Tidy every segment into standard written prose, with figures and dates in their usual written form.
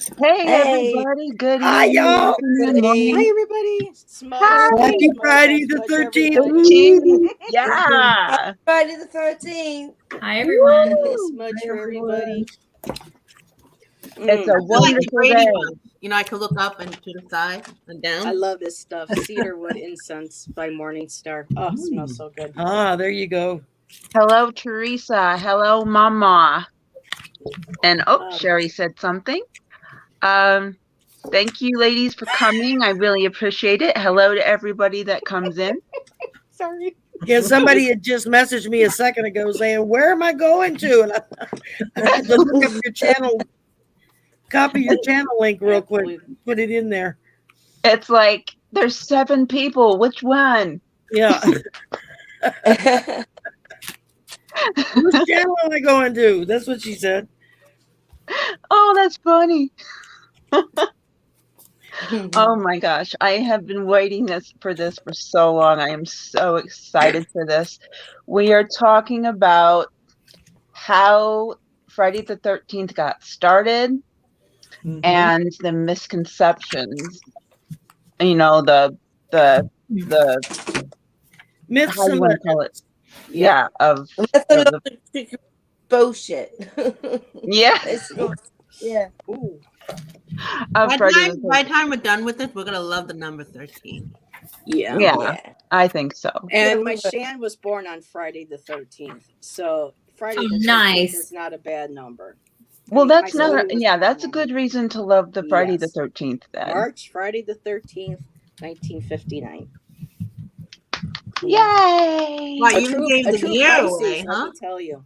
Hey Hey, everybody, good Hi, evening, y'all. good afternoon, evening. morning. Hi, everybody. Smudge, Hi, Happy smudge, Friday the smudge, 13th. everybody. Woo. Happy yeah. Friday the 13th. Hi, everyone. Woo! Smudge Hi, for everyone. everybody. It's a Mm, I feel like the wonderful Brady day. Bunch. I could look up and to the side and I down. love this stuff. Cedarwood incense by Morningstar. Oh, it smells so good. There you go. Hello, Teresa. Hello, Mama. And Um, Sherry said something. Um, Thank you, ladies, for coming. I really appreciate it. Hello to everybody that comes in. sorry. Yeah, somebody had just messaged me a second ago saying, "Where am I going to?" And I had to look up your channel, copy your channel link real quick, put it in there. It's like there's 7 people. Which one? Yeah. Whose channel am I going to? That's what she said. Oh, that's funny. Oh my gosh, I have been waiting for this for so long. I am so excited for this. We are talking about how Friday the 13th got started and the misconceptions. You know, the Myths how you and want to call it? legends. Yeah, of That's the bullshit. yeah, Yeah. Ooh. of Friday the By 13th. the time we're done with this, we're gonna love the number 13. Yeah. Yeah, I think so. And Yeah, my we will. Shan was born on Friday the 13th. So Friday Oh, the 13th is nice. not a bad number. I Well, mean, my that's sister another, was yeah, born that's a on good reason to love the Friday the yes, 13th then. March, Friday the 13th, 1959. Yeah. Yay! Wow, you even gave A the true year Pisces, away, let huh? me tell you.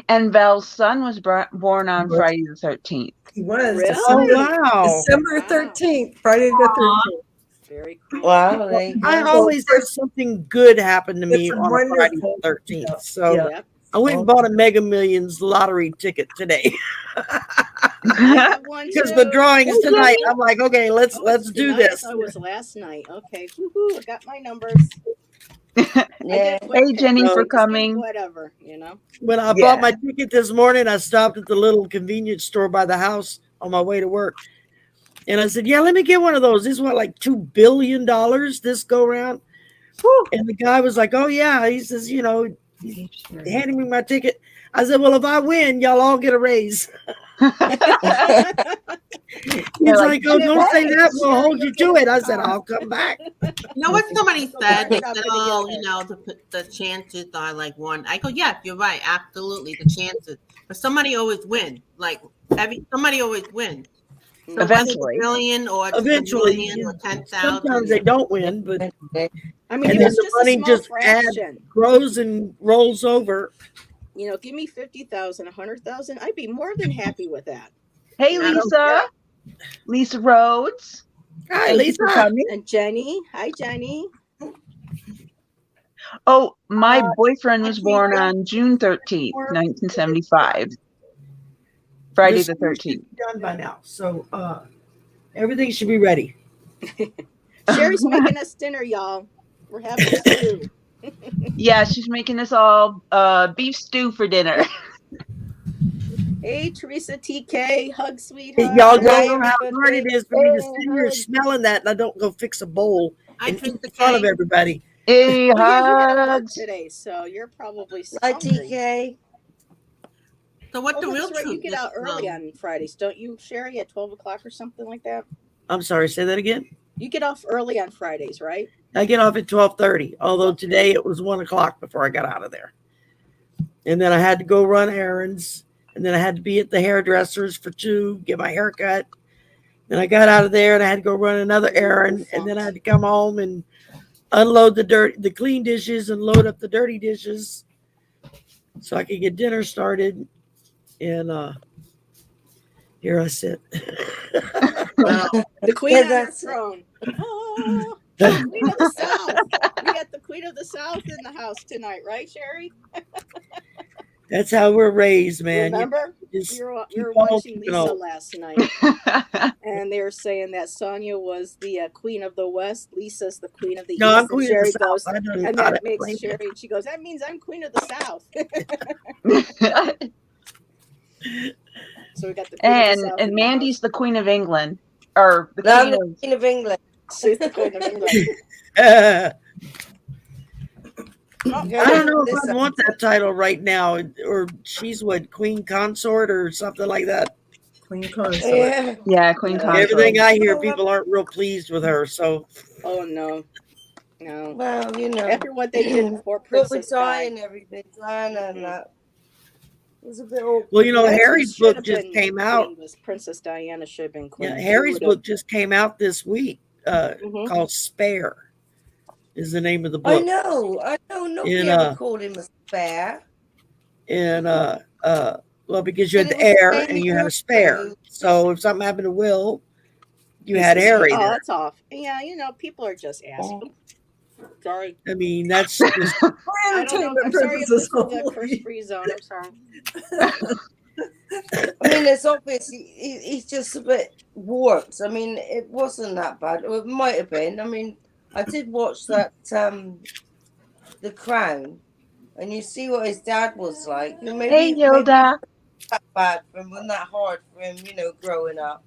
And Belle's son was born on Friday the 13th. He was Oh, December Really? wow. December Wow. 13th, Friday the Aw. 13th. Very cool. Wow, there you I go. So always have something good happen to me it's a on a Friday wonderful. the 13th. Yeah. So Yep. I went and bought a Mega Millions lottery ticket today. I have one Because the too. drawing is Hey, tonight. Jenny. I'm like, okay, let's Oh, it's do tonight. I this. thought it was last night. Okay. Woohoo. I got my numbers. I Yeah. did a quick Hey, pick. Jenny, I for So just give coming. whatever, you know? when I bought Yeah. my ticket this morning, I stopped at the little convenience store by the house on my way to work. And I said, yeah, let me get one of those. This is what, like $2 billion this go round? Whew. And the guy was like, oh, yeah. He says, he's handing me my ticket. I said, well, if I win, y'all all get a raise. They're He's like, like, oh, And if don't say I that. win, We'll Sherry, hold you'll you get a to it. new I said, car. I'll come back. You know what somebody Go said? car They said, shopping "Oh, together. the chances are like one." I go, "Yeah, you're right. Absolutely, the chances." But somebody always win. Like somebody always wins. So Mm. whether it's a eventually. billion or just a Eventually, million or sometimes 10,000, they don't win, but I mean, and if then it's the just a money small just fraction, grows and rolls over. give me 50,000, 100,000, I'd be more than happy with that. Hey, I don't Lisa. care. Lisa Rhodes. Hi, Thank you for Lisa. coming. And Jenny, hi, Jenny. Oh, my boyfriend I was can't born go on June 13th, anymore. 1975. The Friday the school should 13th. be done by now, so everything should be ready. Sherry's making us dinner, y'all. We're having stew. Yeah, she's making us all beef stew for dinner. Hey, Teresa TK, hug, Y'all sweetheart. don't Hi, know how hard it everybody. is for me to sit Hey, here hugs. smelling that and I don't go fix a bowl I and eat in Trista front of K. everybody. Hey, Well, yeah, you had to work hugs. today, so you're probably Hi, hungry. TK. So what Oh, the real that's right. You truth get is? out early on Fridays, don't you, Sherry, at 12 o'clock or something like that? I'm sorry, say that again. You get off early on Fridays, right? I get off at 12:30, although today it was 1 o'clock before I got out of there. And then I had to go run errands, and then I had to be at the hairdresser's for 2, get my hair cut. Then I got out of there and I had to go run another errand, and then I had to come home and unload the clean dishes and load up the dirty dishes so I could get dinner started. And here I sit. Wow. The queen Yeah, on her that's throne. Oh, the queen of the South. We got the queen of the South in the house tonight, right, Sherry? That's how we're raised, man. Remember? Just We keep were on watching keeping Lisa on. last night, and they were saying that Sonia was the queen of the West, Lisa's the queen of the No, I'm East, and queen of the Sherry South. goes, I don't, and I that don't makes claim it. Sherry, she goes, that means I'm queen of the South. So we got the Queen of the South And in the Mandy's house. the Queen of England, or the I'm Queen the of. Queen of England. She's the Queen of England. I don't know if This I want that title right now, or she's what, Queen Consort or something like that. Queen consort. Yeah. Yeah, Queen Yeah. Consort. Everything I hear, people aren't real pleased with her. So Oh no, no. Well, you know. After what they did before But Princess with Di died. and everything, Diana and Mhm. that. It was a bit awkward. well, you know, That's who Harry's should book have just been came out. Queen, was Princess Diana should have been Queen. Yeah, She Harry's would've- book just came out this week. Mhm. Called Spare is the name of the I book. know. Nobody In, ever called him a spare. And well, because you had But the it was heir mainly and you had a her spare. who- So if something happened to Will, you had Harry Oh, there. that's off. Yeah, people are just assholes. Sorry. I mean, that's just, I don't know. Entertainment I'm sorry if purposes this is a only. curse-free zone. I'm sorry. I mean, it's obvious he's just a bit warped. I mean, it wasn't that bad. Or it might have been. I mean, I did watch that The Crown, and you see what his dad was like. Maybe, Hey, maybe Yoda. that bad for him, wasn't that hard for him, growing up.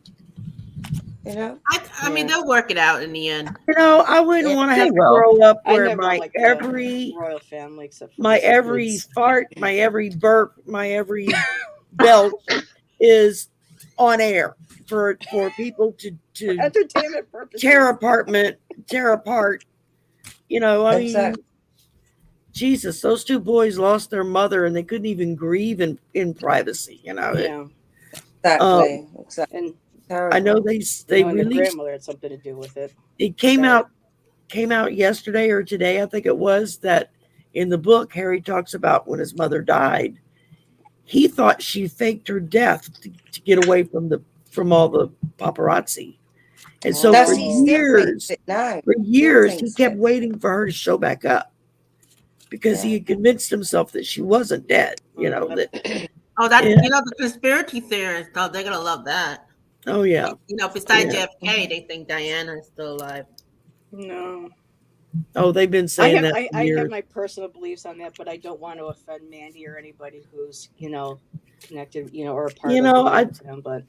I mean, they'll work it out in the end. I wouldn't want to They have to will. grow up I where never my liked the every royal family, except for my the every kids. fart, my every burp, my every belch is on air for people to entertainment purposes. tear apart. I mean, Exactly. Jesus, those two boys lost their mother and they couldn't even grieve in privacy. Yeah, Exactly. and I know they and the released. grandmother had something to do with it. It came Sorry. out yesterday or today, I think it was, that in the book Harry talks about when his mother died. He thought she faked her death to get away from all the paparazzi. And so That's- for he still years, thinks it now. he thinks kept it. waiting for her to show back up because he had convinced himself that she wasn't dead. That Oh, that Yeah. the conspiracy theorists, they're gonna love that. oh yeah. Besides Yeah. JFK, they think Diana is still alive. No, Oh, they've been I saying have that for I years. have my personal beliefs on that, but I don't want to offend Mandy or anybody who's connected, or a part of them. But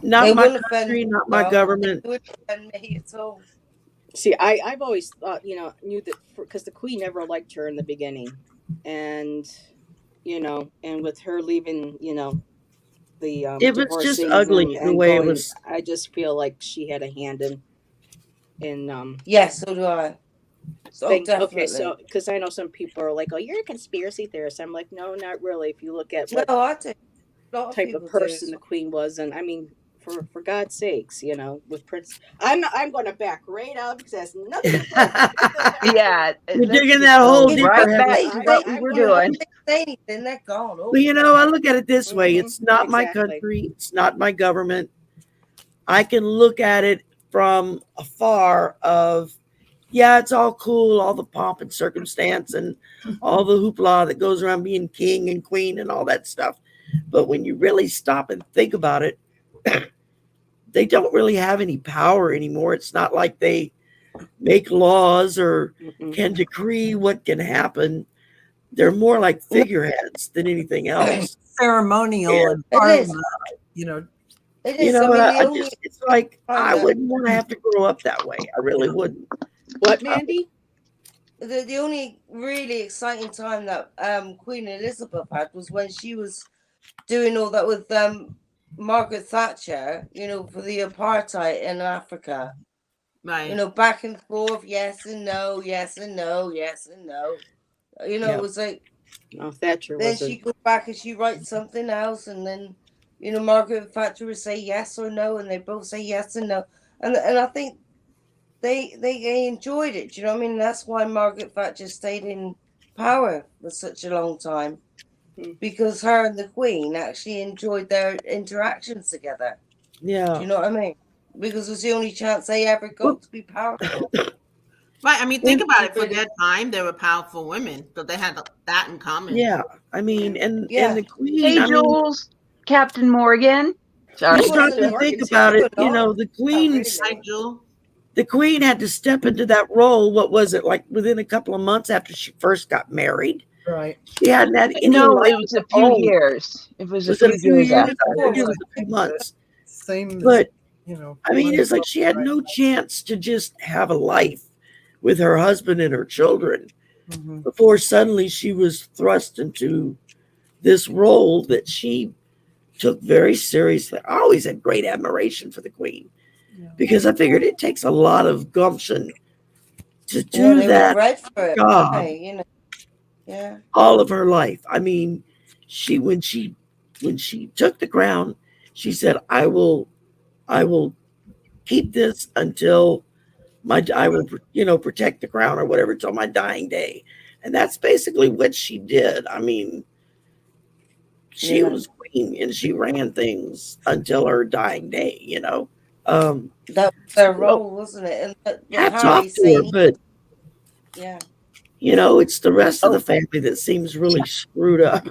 Not They my wouldn't offend country, me, not my though. government. It wouldn't offend me at all. see, I've always thought, knew that because the Queen never liked her in the beginning, and and with her leaving, the It was just divorcing ugly the way it was. I just feel like she had a hand in Yes, so do I. So definitely. okay, so because I know some people are like, oh, you're a conspiracy theorist. I'm like, no, not really. If you look at what No, I do. A lot of type people of person do. the Queen was, and I mean, for God's sakes, with Prince, I'm going to back right out because that's nothing. Yeah. You're let's digging just that hole go deeper, right Heather. back to what we were doing. Say anything, they're gone. Well, I look at it this way. Mhm, It's not my exactly. country. It's not my government. I can look at it from afar of, yeah, it's all cool, all the pomp and circumstance and all the hoopla that goes around being king and queen and all that stuff. But when you really stop and think about it, they don't really have any power anymore. It's not like they make laws or Mm-mm. can decree what can happen. They're more like figureheads than anything else. Ceremonial Yeah. and part It of is. the, It You is. know, I I mean, the only it's like I I know. wouldn't want to have to grow up that way. I really wouldn't. What, Mandy? the only really exciting time that Queen Elizabeth had was when she was doing all that with Margaret Thatcher, for the apartheid in Africa. Right. Back and forth, yes and no, yes and no, yes and no. Yeah. It was like No, Thatcher then was she goes back and she writes something else, and then Margaret Thatcher would say yes or no, and they both say yes and no, and I think they enjoyed it. Do you know what I mean? That's why Margaret Thatcher stayed in power for such a long time, because her and the Queen actually enjoyed their interactions together. Do Yeah. you know what I mean? Because it was the only chance they ever got to be powerful. Right. I mean, think about it. For But their time, they were powerful women, so they had that in common. Yeah. I mean, and Yeah. the Queen. Hey, I mean, Jules, Captain Morgan. Sorry. you start to Wasn't think it? about it. No. The Queen. Hi, Jewel. The Queen had to step into that role. What was it, like within a couple of months after she first got married? Right. She hadn't had any No, life it was of a her few own. years. It was a Was it few a few years years? after. I think it was a few months. Same as, But you know. I mean, it's like she had no chance to just have a life with her husband and her children Mhm. before suddenly she was thrust into this role that she took very seriously. I always had great admiration for the Queen Yeah. because I figured it takes a lot of gumption to Well, do they were that bred for it. job Right, you know. Yeah. all of her life. I mean, she when she took the crown, she said, I will keep this until I will protect the crown or whatever till my dying day." And that's basically what she did. I mean, she Yeah. was queen and she ran things until her dying day. Um, That was their so role, wasn't it? And what hats off Harry's to her, saying, but yeah. it's the rest of the Oh, family that seems really screwed up.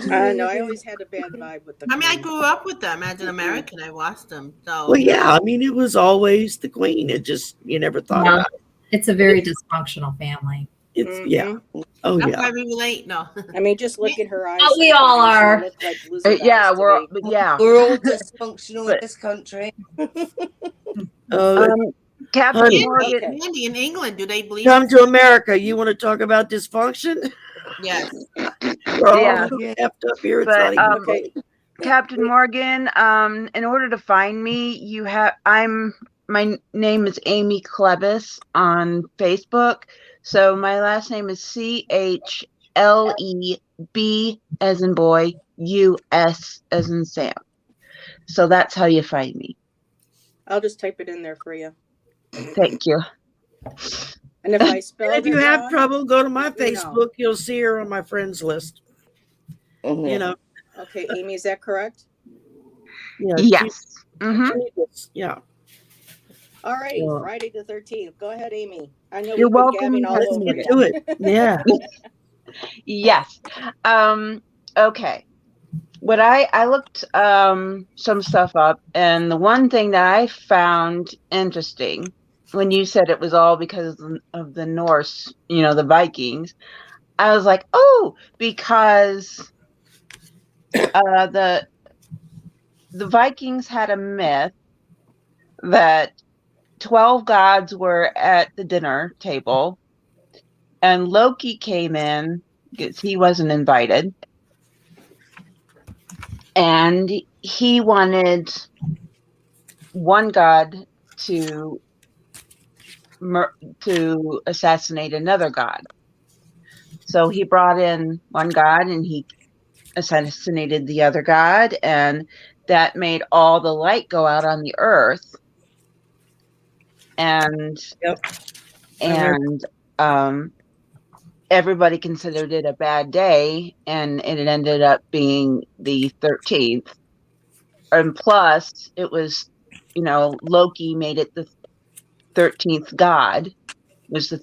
I know. I always had a bad vibe with the I mean, I Queen. grew up with them as an American. I watched them. Well, So yeah, I mean, it was always the queen. It just you never thought Yeah, about it. it's a very dysfunctional family. It's yeah. Oh that's yeah. why we relate. No. I mean, just look at her eyes. Oh, we all Sometimes they are. look like lizard yeah, eyes to me. but yeah. We're all dysfunctional in But this country. Uh, Captain honey, Morgan, Okay. Mandy, in England, do they believe come to America. You want to talk about dysfunction? Yes. We're all yeah. so Yeah. effed up here. It's But not even Okay. funny. Captain Morgan, in order to find me, my name is Amy Klebis on Facebook. So my last name is CHLEB as in boy, US as in Sam. So that's how you find me. I'll just type it in there for you. Thank you. And if I And spelled if you it have wrong, trouble, go to my let me know. Facebook. You'll see her on my friends list. Mhm. You know, Okay, Amy, is that correct? yeah, Yes. Hmm. yeah. All right, Yeah. Friday the 13th. Go ahead, Amy. I know You're we've been welcome, gabbing all Let's Captain over get Morgan. you. to it. Yeah. Yes. Okay. What I looked some stuff up, and the one thing that I found interesting when you said it was all because of the Norse, the Vikings, I was like, oh, because the Vikings had a myth that 12 gods were at the dinner table, and Loki came in because he wasn't invited, and he wanted one god to to assassinate another god. So he brought in one god and he assassinated the other god, and that made all the light go out on the earth. And Yep. and everybody considered it a bad day, and it ended up being the 13th. And plus, it was, Loki made it the 13th god. Was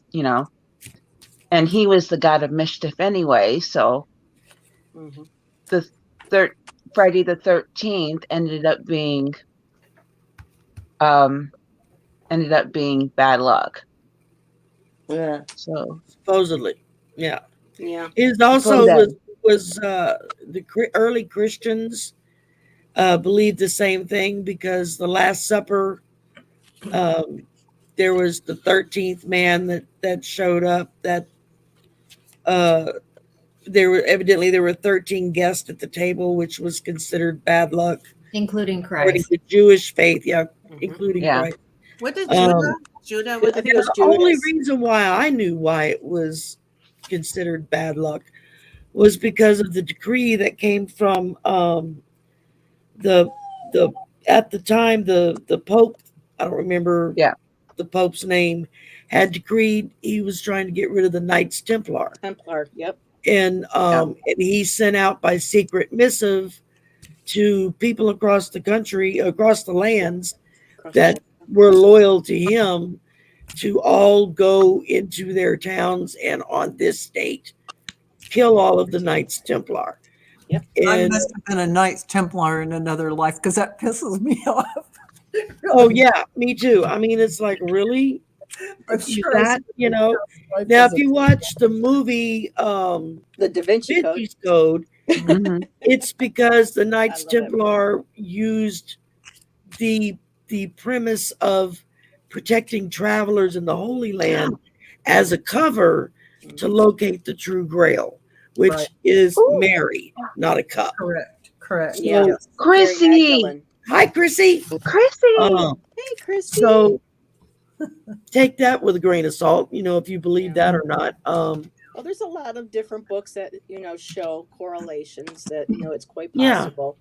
and he was the god of mischief anyway. So Mhm. the Friday the 13th ended up being bad luck. Yeah. So Supposedly. Yeah. Yeah. It also Supposedly. was the early Christians believed the same thing because the Last Supper, there was the 13th man that showed up. That there were 13 guests at the table, which was considered bad luck Including according Christ. to Jewish faith. Yeah, Mhm. including Yeah. Christ. What did Um, Judah? I think it was The only Judas. reason why I knew why it was considered bad luck was because of the decree that came from the the at the time the Pope, I don't remember Yeah. the Pope's name, had decreed he was trying to get rid of the Knights Templar. Templar. Yep. And he sent out by secret missive to people across the country, across the lands that were loyal to him, to all go into their towns and on this date kill all of the Knights Templar. Yep. I And must have been a Knights Templar in another life because that pisses me off. oh yeah, me too. I mean, it's like, really? I'm sure that, you know. life Now, if is you watch the movie The Da Vinci Code. Vinci's Code, Mhm. it's because the Knights love that Templar used the premise of protecting travelers in the Holy Land as a cover to locate the true Grail, which Right. is Ooh. Mary, not a cup. correct. Correct. Yeah. Yes. Mary Chrissy, Magdalene. Hi, Chrissy. Chrissy. Hey, Christy. So take that with a grain of salt, you know, if you believe Yeah. that or not. Well, there's a lot of different books that show correlations that it's quite Yeah. possible.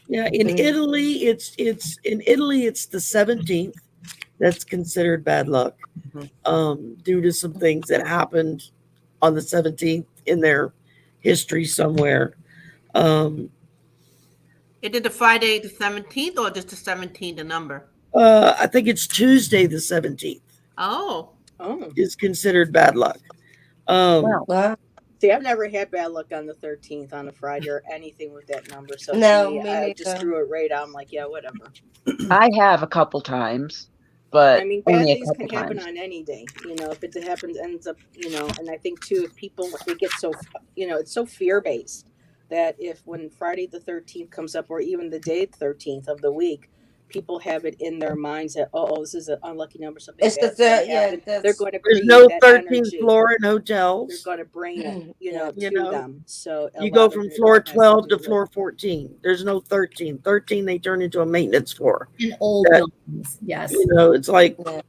Yeah, in Italy, it's the 17th. That's considered bad luck, due to some things that happened on the 17th in their history somewhere. Is it the Friday the 17th or just the 17th, the number? I think it's Tuesday the 17th Oh, Oh, is considered bad luck. Wow. Wow. see, I've never had bad luck on the 13th on a Friday or anything with that number. So No, to me, me I just neither. threw it right out. I'm like, yeah, whatever. I have a couple times, but I mean, bad only a things couple can happen times. on any day. If it happens, ends up, and I think too, if people, they get so, it's so fear based that if when Friday the 13th comes up or even the day 13th of the week, people have it in their minds that, oh, this is an unlucky number, something It's the bad's going third. to Yeah, happen. They're that's going to There's create no that 13th energy. floor in They're hotels. going to bring it, yeah. You to know, them. So a You go lot from of it floor has to 12 do to with- floor 14. There's no 13. 13 they turn into a maintenance floor. In old That- buildings, yes. You know, it's like Yeah.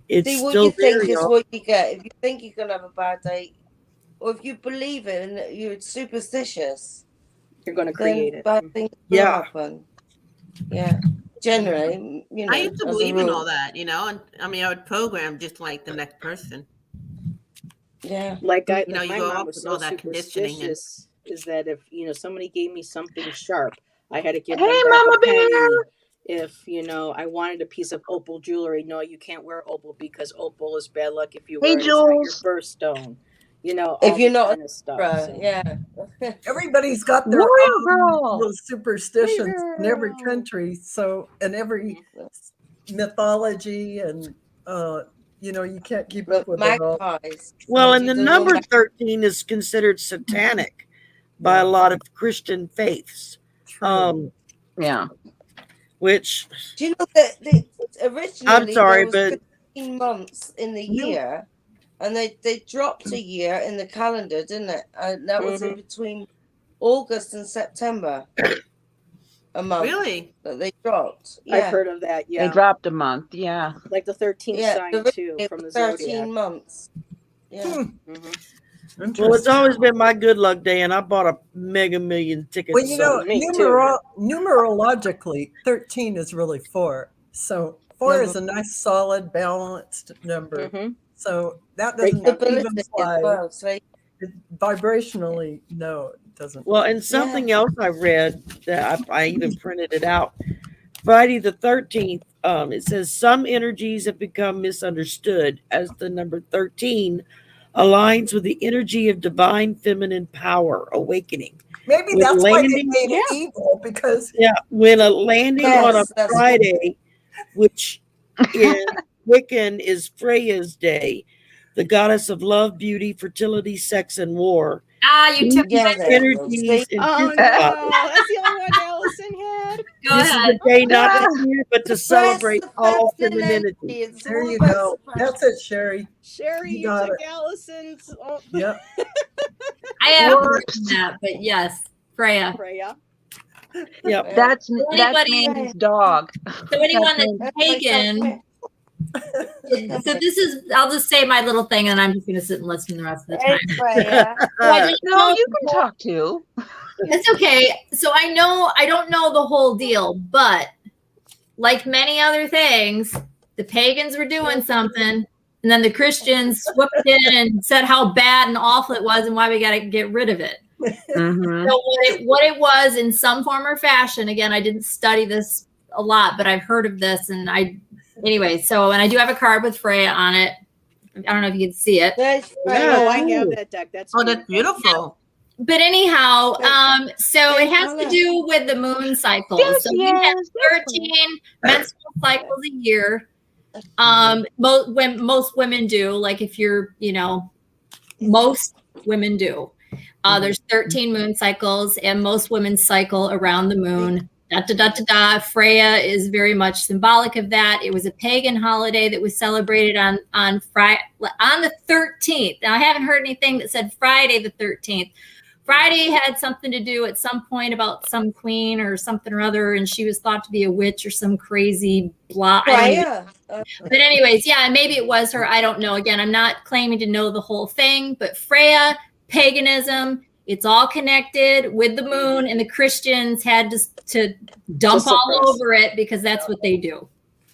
it's See, what still you think there, is y'all. what you get. If you think you're gonna have a bad day, or if you believe it and you're superstitious, You're going to create then it. bad things will Yeah. happen. Yeah, generally, I used to as a believe in rule. all that, and I mean, I would program just like the next person. Yeah. Like You my grow mom up was with so all that conditioning and superstitious is that if somebody gave me something sharp, I had to give Hey, them back Mama a penny. Bear. If I wanted a piece of opal jewelry, no, you can't wear opal because opal is bad luck. If you Hey, wear it, it's not your Jules. birthstone. All If you're this not kind a of stuff. Libra, So. yeah. Everybody's got their Warrior own Girl. little superstitions in every Girl. country. So, and every mythology, and you can't keep up with it all. Magpies. Well, So and you the don't know number mag- 13 is considered satanic by a lot of Christian faiths. True. Yeah. Which Do you know that originally sorry, there was but 15 months in the You- year, and they dropped a year in the calendar, didn't it? And that was in between August and September. A month really, that they dropped. I've Yeah, heard of that. They Yeah, dropped a month. Yeah. like the 13th yeah. sign Originally too it from the was zodiac. 13 months. Yeah. Mhm. well, it's always been my good luck day, and I bought a Mega Million ticket. Well, so Me too. numerologically, 13 is really 4. So 4 is a nice, solid, balanced number. Mhm. So that Great doesn't number. even Stability as fly. well. So Vibrationally, no, it doesn't. Well, and something else I read that I even printed it out. Friday the 13th, it says some energies have become misunderstood as the number 13 aligns with the energy of divine feminine power awakening. Maybe When that's why they landing- made it Yeah. evil, because When a landing on a Yes, that's Friday, which in Wiccan is Freya's day, the goddess of love, beauty, fertility, sex, and war, You took yeah, these there you go. energies See? Oh no, that's the only one Allison had. Go This ahead. is a day not to fear, but to celebrate the all feminine femininity. energy. It's there all you about go. suppression. That's it, Sherry. Sherry, You you got took it. Allison's. Oh, Yep. I have heard Whoops. that, but yes, Freya. Freya. Yep. That's Anybody- Mandy's dog. So anyone that's That's like pagan, so this is, I'll just say my little thing and I'm just going to sit and listen the rest of the Hey, time. Freya. So I just No, know- you can talk too. It's okay. So I don't know the whole deal, but like many other things, the pagans were doing something, and then the Christians swooped in and said how bad and awful it was and why we got to get rid of it. Mhm. So what it was in some form or fashion, again, I didn't study this a lot, but I've heard of this, and anyway, so, and I do have a card with Freya on it. I don't know if you can see it. There's Yeah. Oh, Freya. I have that deck. That's that's beautiful. But anyhow, so it has Color. to do with the moon cycles. Yes, So we have yes. 13 menstrual cycles a year. when most women do, like if you're, most women do. There's 13 moon cycles, and most women cycle around the moon. Da, da, da, da, da. Freya is very much symbolic of that. It was a pagan holiday that was celebrated on Friday, on the 13th. Now, I haven't heard anything that said Friday the 13th. Friday had something to do at some point about some queen or something or other, and she was thought to be a witch or some crazy blah. Freya. But anyways, yeah, maybe it was her. I don't know. Again, I'm not claiming to know the whole thing, but Freya, paganism, it's all connected with the moon, and the Christians had to dump all over it because that's what they do.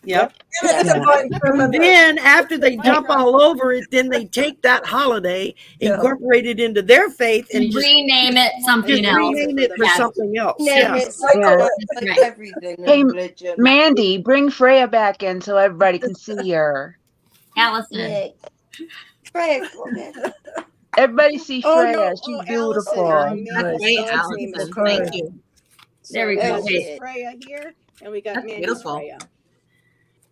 Yep. And it's divine And feminine. then after they dump all over it, then they take that holiday, Yeah. incorporate it into their faith, and just rename it something else. rename it for Yes. something else. Name Yeah. it like, Yeah. like Right. everything in Hey, religion. Mandy, bring Freya back in so everybody can see her. Allison. Yeah. Freya, come here. Everybody see Oh, Freya. no. She's Oh, beautiful. Allison. Nice. That's great, Dog's name is Allison. Freya. Thank you. There we So go. that's Wait. Freya here, and we got That's Mandy's beautiful. Freya.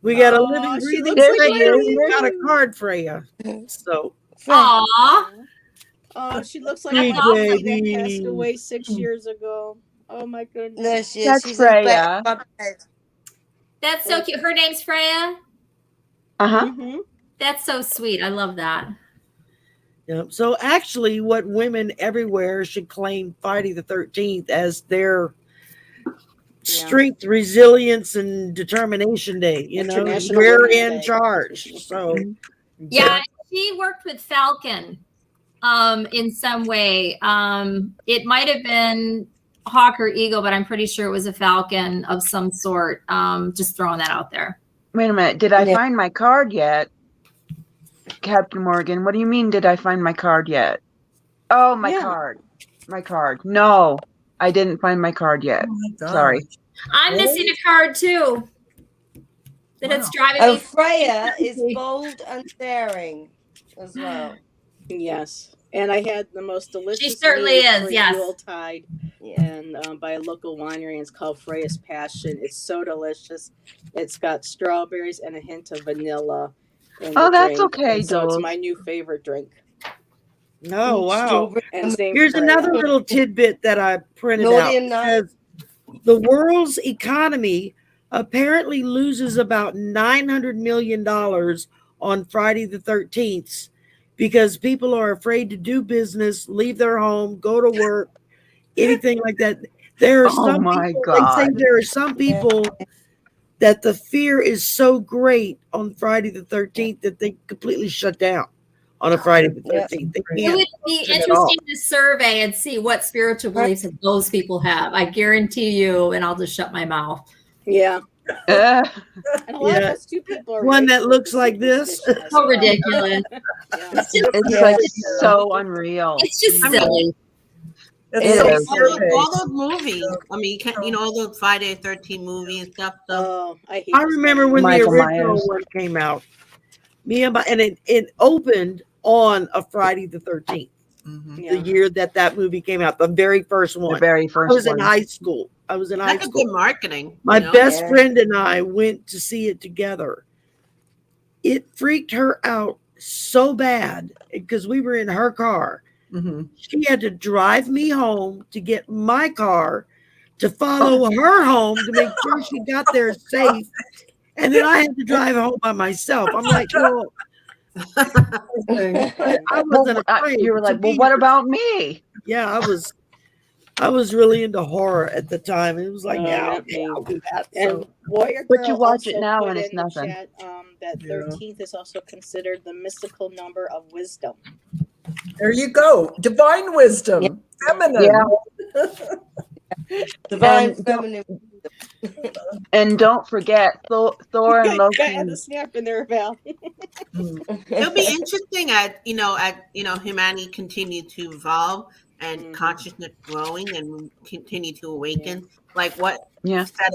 We got a Oh, living, she breathing looks like Freya. Mandy. We got a card Freya. So Freya. Aw. Oh, she looks like Sweet my auntie that baby. passed away 6 years ago. Oh my goodness. There she is. That's She's in bed. Freya. My bed. That's so cute. Her name's Freya. Uh-huh. Mm-hmm. That's so sweet. I love that. yeah. So actually, what women everywhere should claim Friday the 13th as their strength, resilience, and determination day. International We're Women's in Day. charge. So Yeah, she worked with Falcon in some way. It might have been Hawk or Eagle, but I'm pretty sure it was a Falcon of some sort. Just throwing that out there. Wait a minute. Did I Yeah. find my card yet? Captain Morgan, what do you mean, did I find my card yet? Oh, my Yeah. card. My card. No, I didn't find my card yet. Oh my God. Sorry. I'm missing a card too. That it's driving And me. Freya is bold and daring as well. Yes. And I had the most delicious She certainly mead is, for yes. Yuletide, Yeah. and by a local winery, and it's called Freya's Passion. It's so delicious. It's got strawberries and a hint of vanilla in Oh, the that's drink. okay, And so it's Jules. my new favorite drink. oh wow. Strawberry And it's named Here's Freya. another little tidbit that I printed Naughty out. and nice. Because the world's economy apparently loses about $900 million on Friday the 13th because people are afraid to do business, leave their home, go to work, anything like that. There are Oh some my people, they say God. there are some people that the fear is so great on Friday the 13th that they completely shut down on a Friday the Yeah. 13th. They It can't would be function at all. interesting to survey and see what spiritual beliefs that those people have. I guarantee you, and I'll just shut my mouth. Yeah. Uh, And a lot Yeah. of us two people are One that racially looks like this. superstitious as So well. ridiculous. Yeah. It's just, it's Yeah. like so unreal. it's just I mean, silly. It's It so is. fear-based. All those movies. I mean, all those Friday the 13th movies and stuff. So Oh, I hate I this remember movie. when Michael the original Myers. one came out. And it opened on a Friday the 13th, Mhm. Yeah. the year that movie came out, the very first The one. very I first was in one. high school. I was in high that's a good school. marketing. My you know? best Yeah. friend and I went to see it together. It freaked her out so bad because we were in her car. Mhm. She had to drive me home to get my car to follow her home to make sure she got there safe. And then I had to drive home by myself. I'm like, well, I wasn't afraid. You were to like, well, be what there. about me? Yeah, I was really into horror at the time. It was like, Oh, yeah, not okay, me. I'll do that. And So Warrior But Girl you watch it also now put and it's in the nothing. chat, that Yeah. 13th is also considered the mystical number of wisdom. There you go. Divine wisdom. Feminine. Yeah. Divine And feminine. And don't forget, Thor and Got the Loki. snap in there, Val. It'll be interesting as humanity continue to evolve and Mhm. consciousness growing and continue to awaken. Like what Yeah. set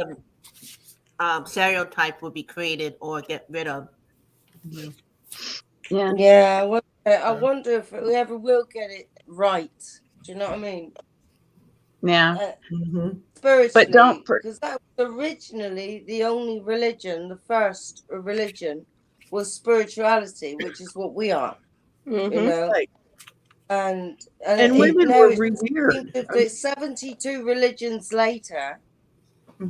of stereotype will be created or get rid of. Yeah. Yeah, I wonder if we ever will get it right. Do you know what I mean? Yeah. spiritually, don't because that was originally the only religion. The first religion was spirituality, which is what we are, you know. Right. And And women now were it's revered. it's 72 religions later.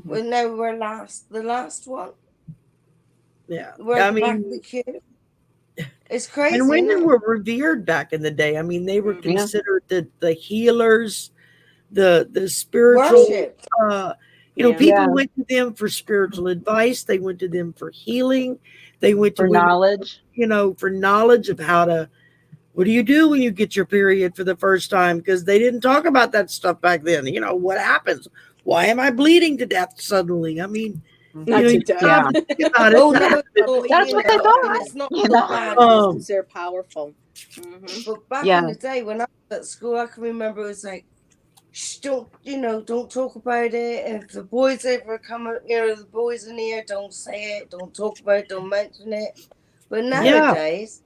Well, now we're the last one. Yeah. We're I at the back of mean, the queue. It's crazy. and isn't women it? were revered back in the day. I mean, they were Mhm. considered the healers, the spiritual. Worship. You know, Yeah. people Yeah. went to them for spiritual advice. They went to them for healing. They went to For women, knowledge. you know, for knowledge of how to. What do you do when you get your period for the first time? Because they didn't talk about that stuff back then. You know, what happens? Why am I bleeding to death suddenly? I mean, Not you to know, you death. stop and think about it. Oh no, That's you what they know, and thought. it's not You so know. bad. Um, They're powerful. Mm-hmm. But back Yeah. in the day when I was at school, I can remember it was like, shh, don't talk about it. If the boys ever come, the boys in here, don't say it, don't talk about it, don't mention it. But yeah. nowadays,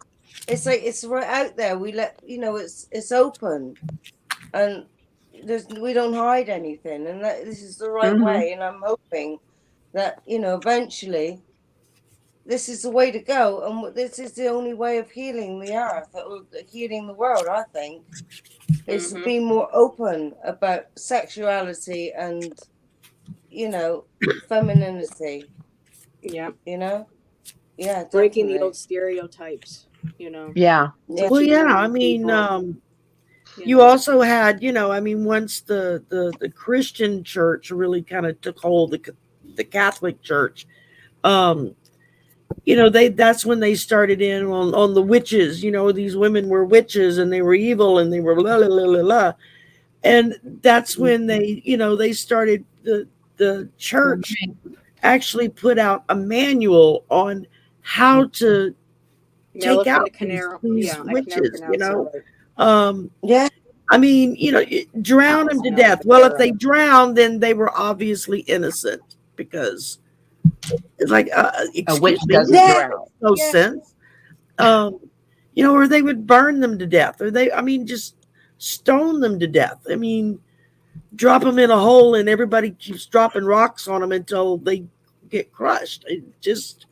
it's like it's right out there. We let it's open, and we don't hide anything, and this is the right Mhm. way. And I'm hoping that eventually this is the way to go, and this is the only way of healing the earth, or healing the world. I think is to Mm-hmm. be more open about sexuality and femininity. Yeah. Yeah, Breaking the definitely. old stereotypes. You know. Yeah. Yeah. Well, yeah. I Teaching mean, people. you also had, I mean, once the Christian church really kind of took hold, the Catholic Church, that's when they started in on the witches. These women were witches and they were evil and they were la la la la la, and that's when they started the church actually put out a manual on how to Yeah, take look out into Canaro. these Yeah, I can never witches. pronounce that right. Yeah. I mean, drown them to death. Well, if they drowned, then they were obviously innocent because it's like, A witch excuse me, doesn't this Yeah. makes drown. no Yeah. sense. Or they would burn them to death, or just stone them to death. I mean, drop them in a hole and everybody keeps dropping rocks on them until they get crushed. It just,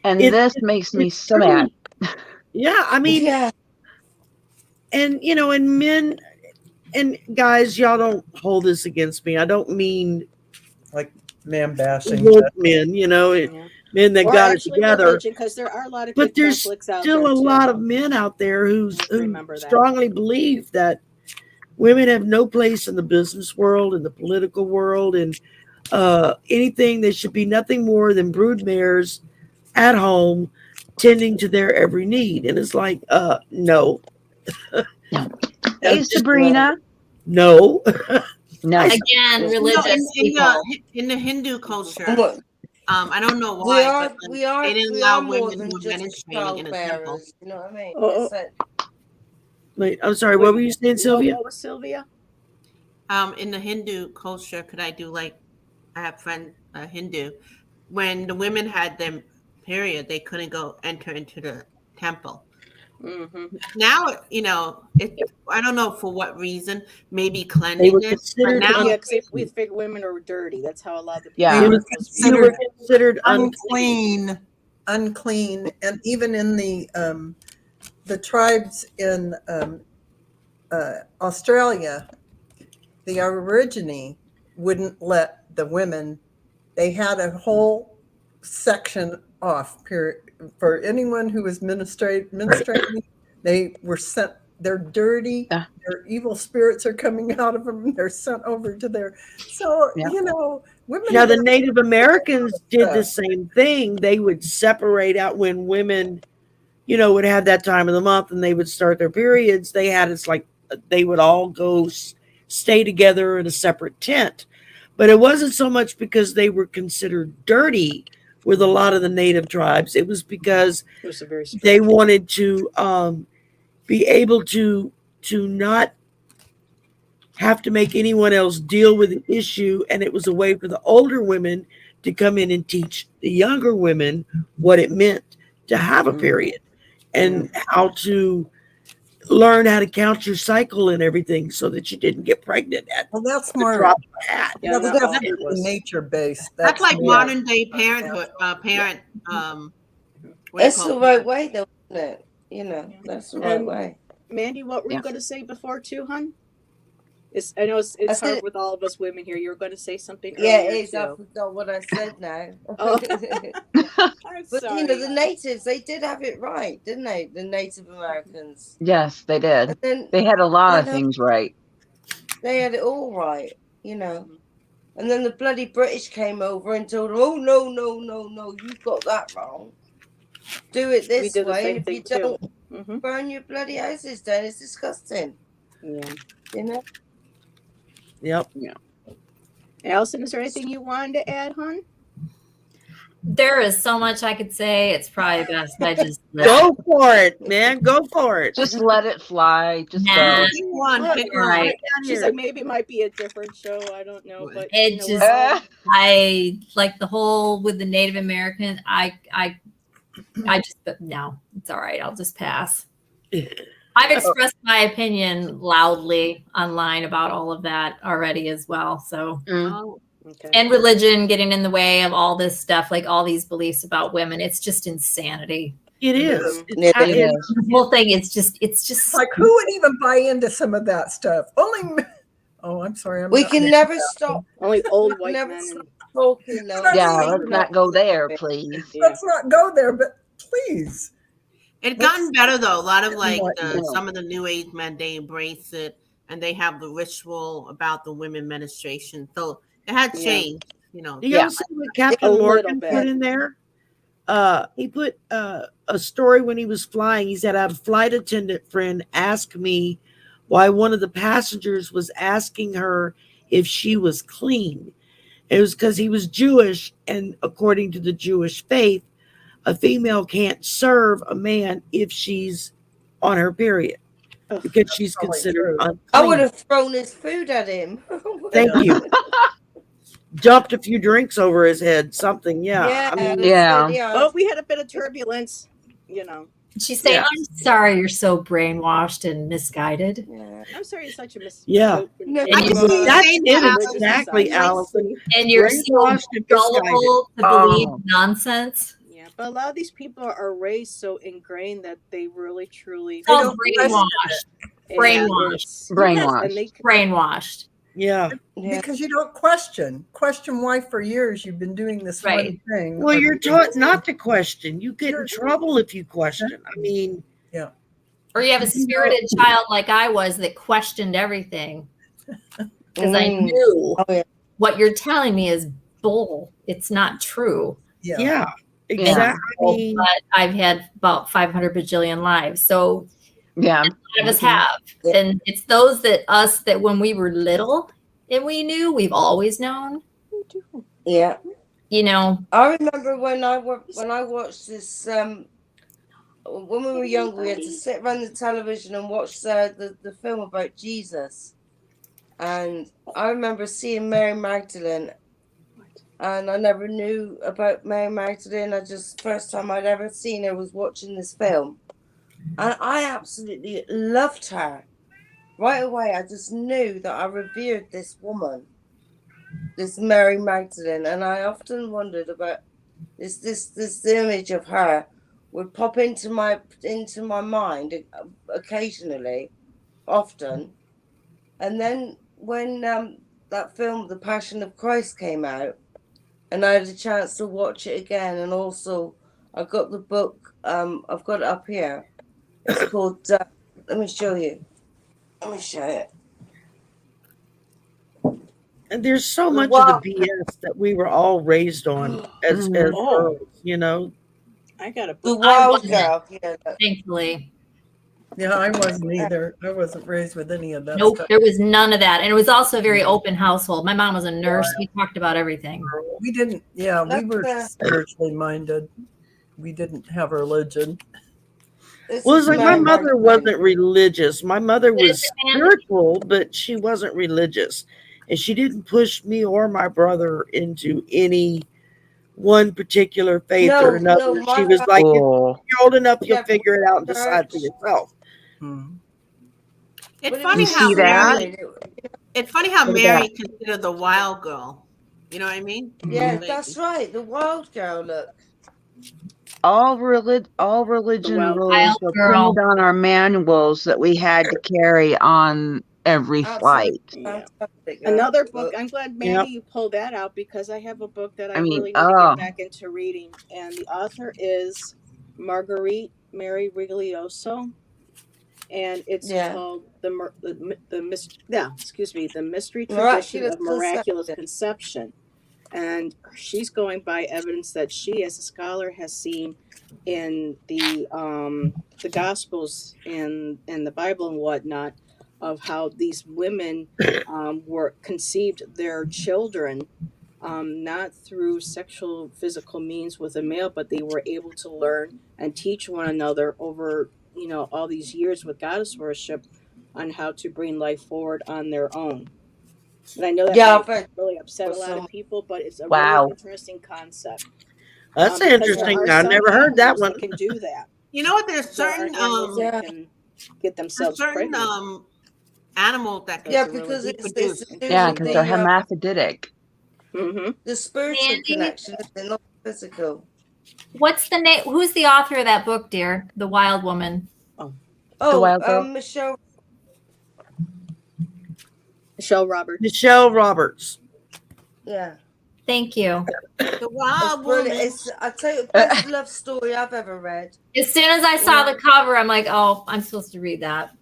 And it, this it, makes me it's so mad. true. Yeah, I mean, Yeah. and and men and guys, y'all don't hold this against me. I don't mean Like man bashing. woke men, Yeah. men that Or got it actually together. religion, because there are a lot of But good there's Catholics out still there a too. lot of men out there who Remember that. strongly believe that women have no place in the business world, in the political world, and anything. They should be nothing more than broodmares at home, tending to their every need. And it's like, no. No. Hey, That's just Sabrina. no. No. Again, religious people. in the Hindu culture, But I don't know we why, but are we are they didn't we allow are more women than who were just menstruating in child a temple. bearers. You know what I mean? Oh, It's like, Wait, I'm sorry. What were you saying, Sylvia? What was Sylvia? In the Hindu culture, could I do like I have friend Hindu, when the women had their period, they couldn't go enter into the temple. Mm-hmm. Now, I don't know for what reason, maybe They were cleanliness, but considered now Yeah, because we figure women are dirty. That's how a lot of the people Yeah. They are were supposed to be. you were considered considered unclean. unclean, and even in the tribes in Australia, the Aborigine wouldn't let the women. They had a whole section off for anyone who was menstruating. They were sent. They're dirty. Yeah. Their evil spirits are coming out of them. They're sent over to their. So Yeah. women. Now, the have- Native Americans did the same thing. They would separate out when women, would have that time of the month and they would start their periods. It's like they would all go stay together in a separate tent. But it wasn't so much because they were considered dirty with a lot of the Native tribes. It was because It was a very strict. they wanted to be able to not have to make anyone else deal with the issue, and it was a way for the older women to come in and teach the younger women what it meant to have a period and how to learn how to count your cycle and everything so that you didn't get pregnant at Well, that's the smart. drop of a hat. Yeah, That's not all definitely was. nature-based. That's like more- modern day parenthood. Parent. What do you That's call the it? right way, though, isn't it? You know, that's the right And- way. Mandy, what were you Yeah. going to say before too, hon? I know it's I said- hard with all of us women here. You were going to say something Yeah, earlier it is. I too. forgot what I said now. Oh. I'm But sorry. you know, the natives, they did have it right, didn't they? The Native Americans. Yes, they did. And then They had a lot of then, things right. they had it all right, you know. And then the bloody British came over and told them, "Oh no, no, no, no, you've got that wrong. Do it We this did the way, same and if you thing too. don't, Mm-hmm. burn your bloody houses down. It's disgusting." Yeah. You know. Yep. Allison, is there anything you wanted to add, hon? There is so much I could say. It's probably best I just Go for it, man. Go for it. Just let it fly. Just Nah. go. Pick one. Pick All one. right. She's like, maybe it might be a different show. I don't know, but It you know, just- we're all- I like the whole with the Native American. I just, but no, it's all right. I'll just pass. I've expressed my opinion loudly online about all of that already as well. So, Oh, okay. and religion getting in the way of all this stuff, like all these beliefs about women. It's just insanity. It is. Yeah, It It's- is. The whole thing is just Like, who would even buy into some of that stuff? Only. Oh, I'm sorry. We not can making never that. stop Only old white never men. stop talking. Though. Yeah, let's not go there, please. Yeah. Let's not go there, but please. it's gotten better though. A lot of like Enlightenment. some of the new age men, they embrace it and they have the ritual about the women menstruation. So it had Yeah. changed, you know. You ever see what Captain A little Morgan bit. put in there? He put a story when he was flying. He said, I had a flight attendant friend ask me why one of the passengers was asking her if she was clean. It was because he was Jewish, and according to the Jewish faith, a female can't serve a man if she's on her period Ugh, because she's probably considered true. unclean. I would have thrown his food at him. Thank you. Dumped a few drinks over his head, something. Yeah. I mean, Yeah. Oh, we had a bit of turbulence, you know. she's saying, Yeah. I'm sorry you're so brainwashed and misguided. Yeah. I'm sorry, it's such a Yeah. No, And I you- can see that's saying it that. exactly, Allison. And you're so Brainwashed and misguided. gullible to believe Oh. nonsense. Yeah, but a lot of these people are raised so ingrained that they really truly It's all don't brainwashed. and brainwashed. it's- Brainwashed. Yes, and they Brainwashed. Yeah. Yeah. Because you don't question why for years you've been doing this Right. one thing. Well, you're taught not to question. You get in You're- trouble if you question. I mean, Or you have a spirited child like I was that questioned everything because I Mm. knew Oh, yeah. what you're telling me is bull. It's not true. yeah, exactly. I mean, But I've had about 500 bajillion lives. So Yeah. a lot of us have. And it's those that when we were little and we knew, we've always known, Yeah. you know. I remember when I watched this. When we were younger, we had to sit around the television and watch the film about Jesus. And I remember seeing Mary Magdalene, and I never knew about Mary Magdalene. First time I'd ever seen her was watching this film, and I absolutely loved her. Right away, I just knew that I revered this woman, this Mary Magdalene, and I often wondered about this image of her would pop into my mind occasionally, often, and then when that film, The Passion of Christ, came out, and I had a chance to watch it again, and also I got the book. I've got it up here. It's called. Let me show you. Let me show it. and there's so much Wow. of the BS that we were all raised on as girls, you know. I got a The book. I Wild wasn't. Girl. Yeah. Thankfully. Yeah, I wasn't either. I wasn't raised with any of that Nope, stuff. there was none of that. And it was also a very open household. My mom was a nurse. We talked about everything. We didn't, yeah, we were That's, spiritually minded. We didn't have religion. This Well, is it's like my Mary mother Magdalene. wasn't religious. My mother was Is it, man? spiritual, but she wasn't religious. And she didn't push me or my brother into any one particular faith No, or another. no, She my was like, if Oh. you're old enough, you'll Yeah, figure it out and decide for church. yourself. Hmm. It's But it funny was You how see that? Mary. It's funny how Look at Mary considered the wild girl. You know what I mean? Yeah, Like, that's right. The wild girl. Look. all religion wild rules Wild were girl. printed on our manuals that we had to carry on every Absolutely flight. Yeah. fantastic. Another book. I'm glad, Yep. Maggie, you pulled that out because I have a book that I I mean, really need to get back into reading, and the author is Marguerite Mary Riglioso, and it's Yeah. called the mystery tradition Miraculous of miraculous conception. conception. And she's going by evidence that she, as a scholar, has seen in the Gospels and the Bible and whatnot, of how these women were conceived their children not through sexual physical means with a male, but they were able to learn and teach one another over all these years with goddess worship on how to bring life forward on their own. And I know that Yeah, might but really upset a for lot of some. people, but it's a really wow. interesting concept. That's Because there interesting. are I've some never heard that animals one. that can do that. you know what? There's There are certain animals that Yeah. can get there's themselves certain pregnant. animals that So can Yeah, it's a really because it's reproduce. to do Yeah, with because they're the hermaphroditic. spiritual Mandy, connection, and not physical. what's the name? Who's the author of that book, dear? The Wild Woman. The Oh, wild girl. Michelle. Michelle Roberts. Michelle Roberts. Yeah, Thank you. The it's wild brilliant. woman. It's I tell you, the best love story I've ever read. As soon as I saw Yeah. the cover, I'm like, oh, I'm supposed to read that.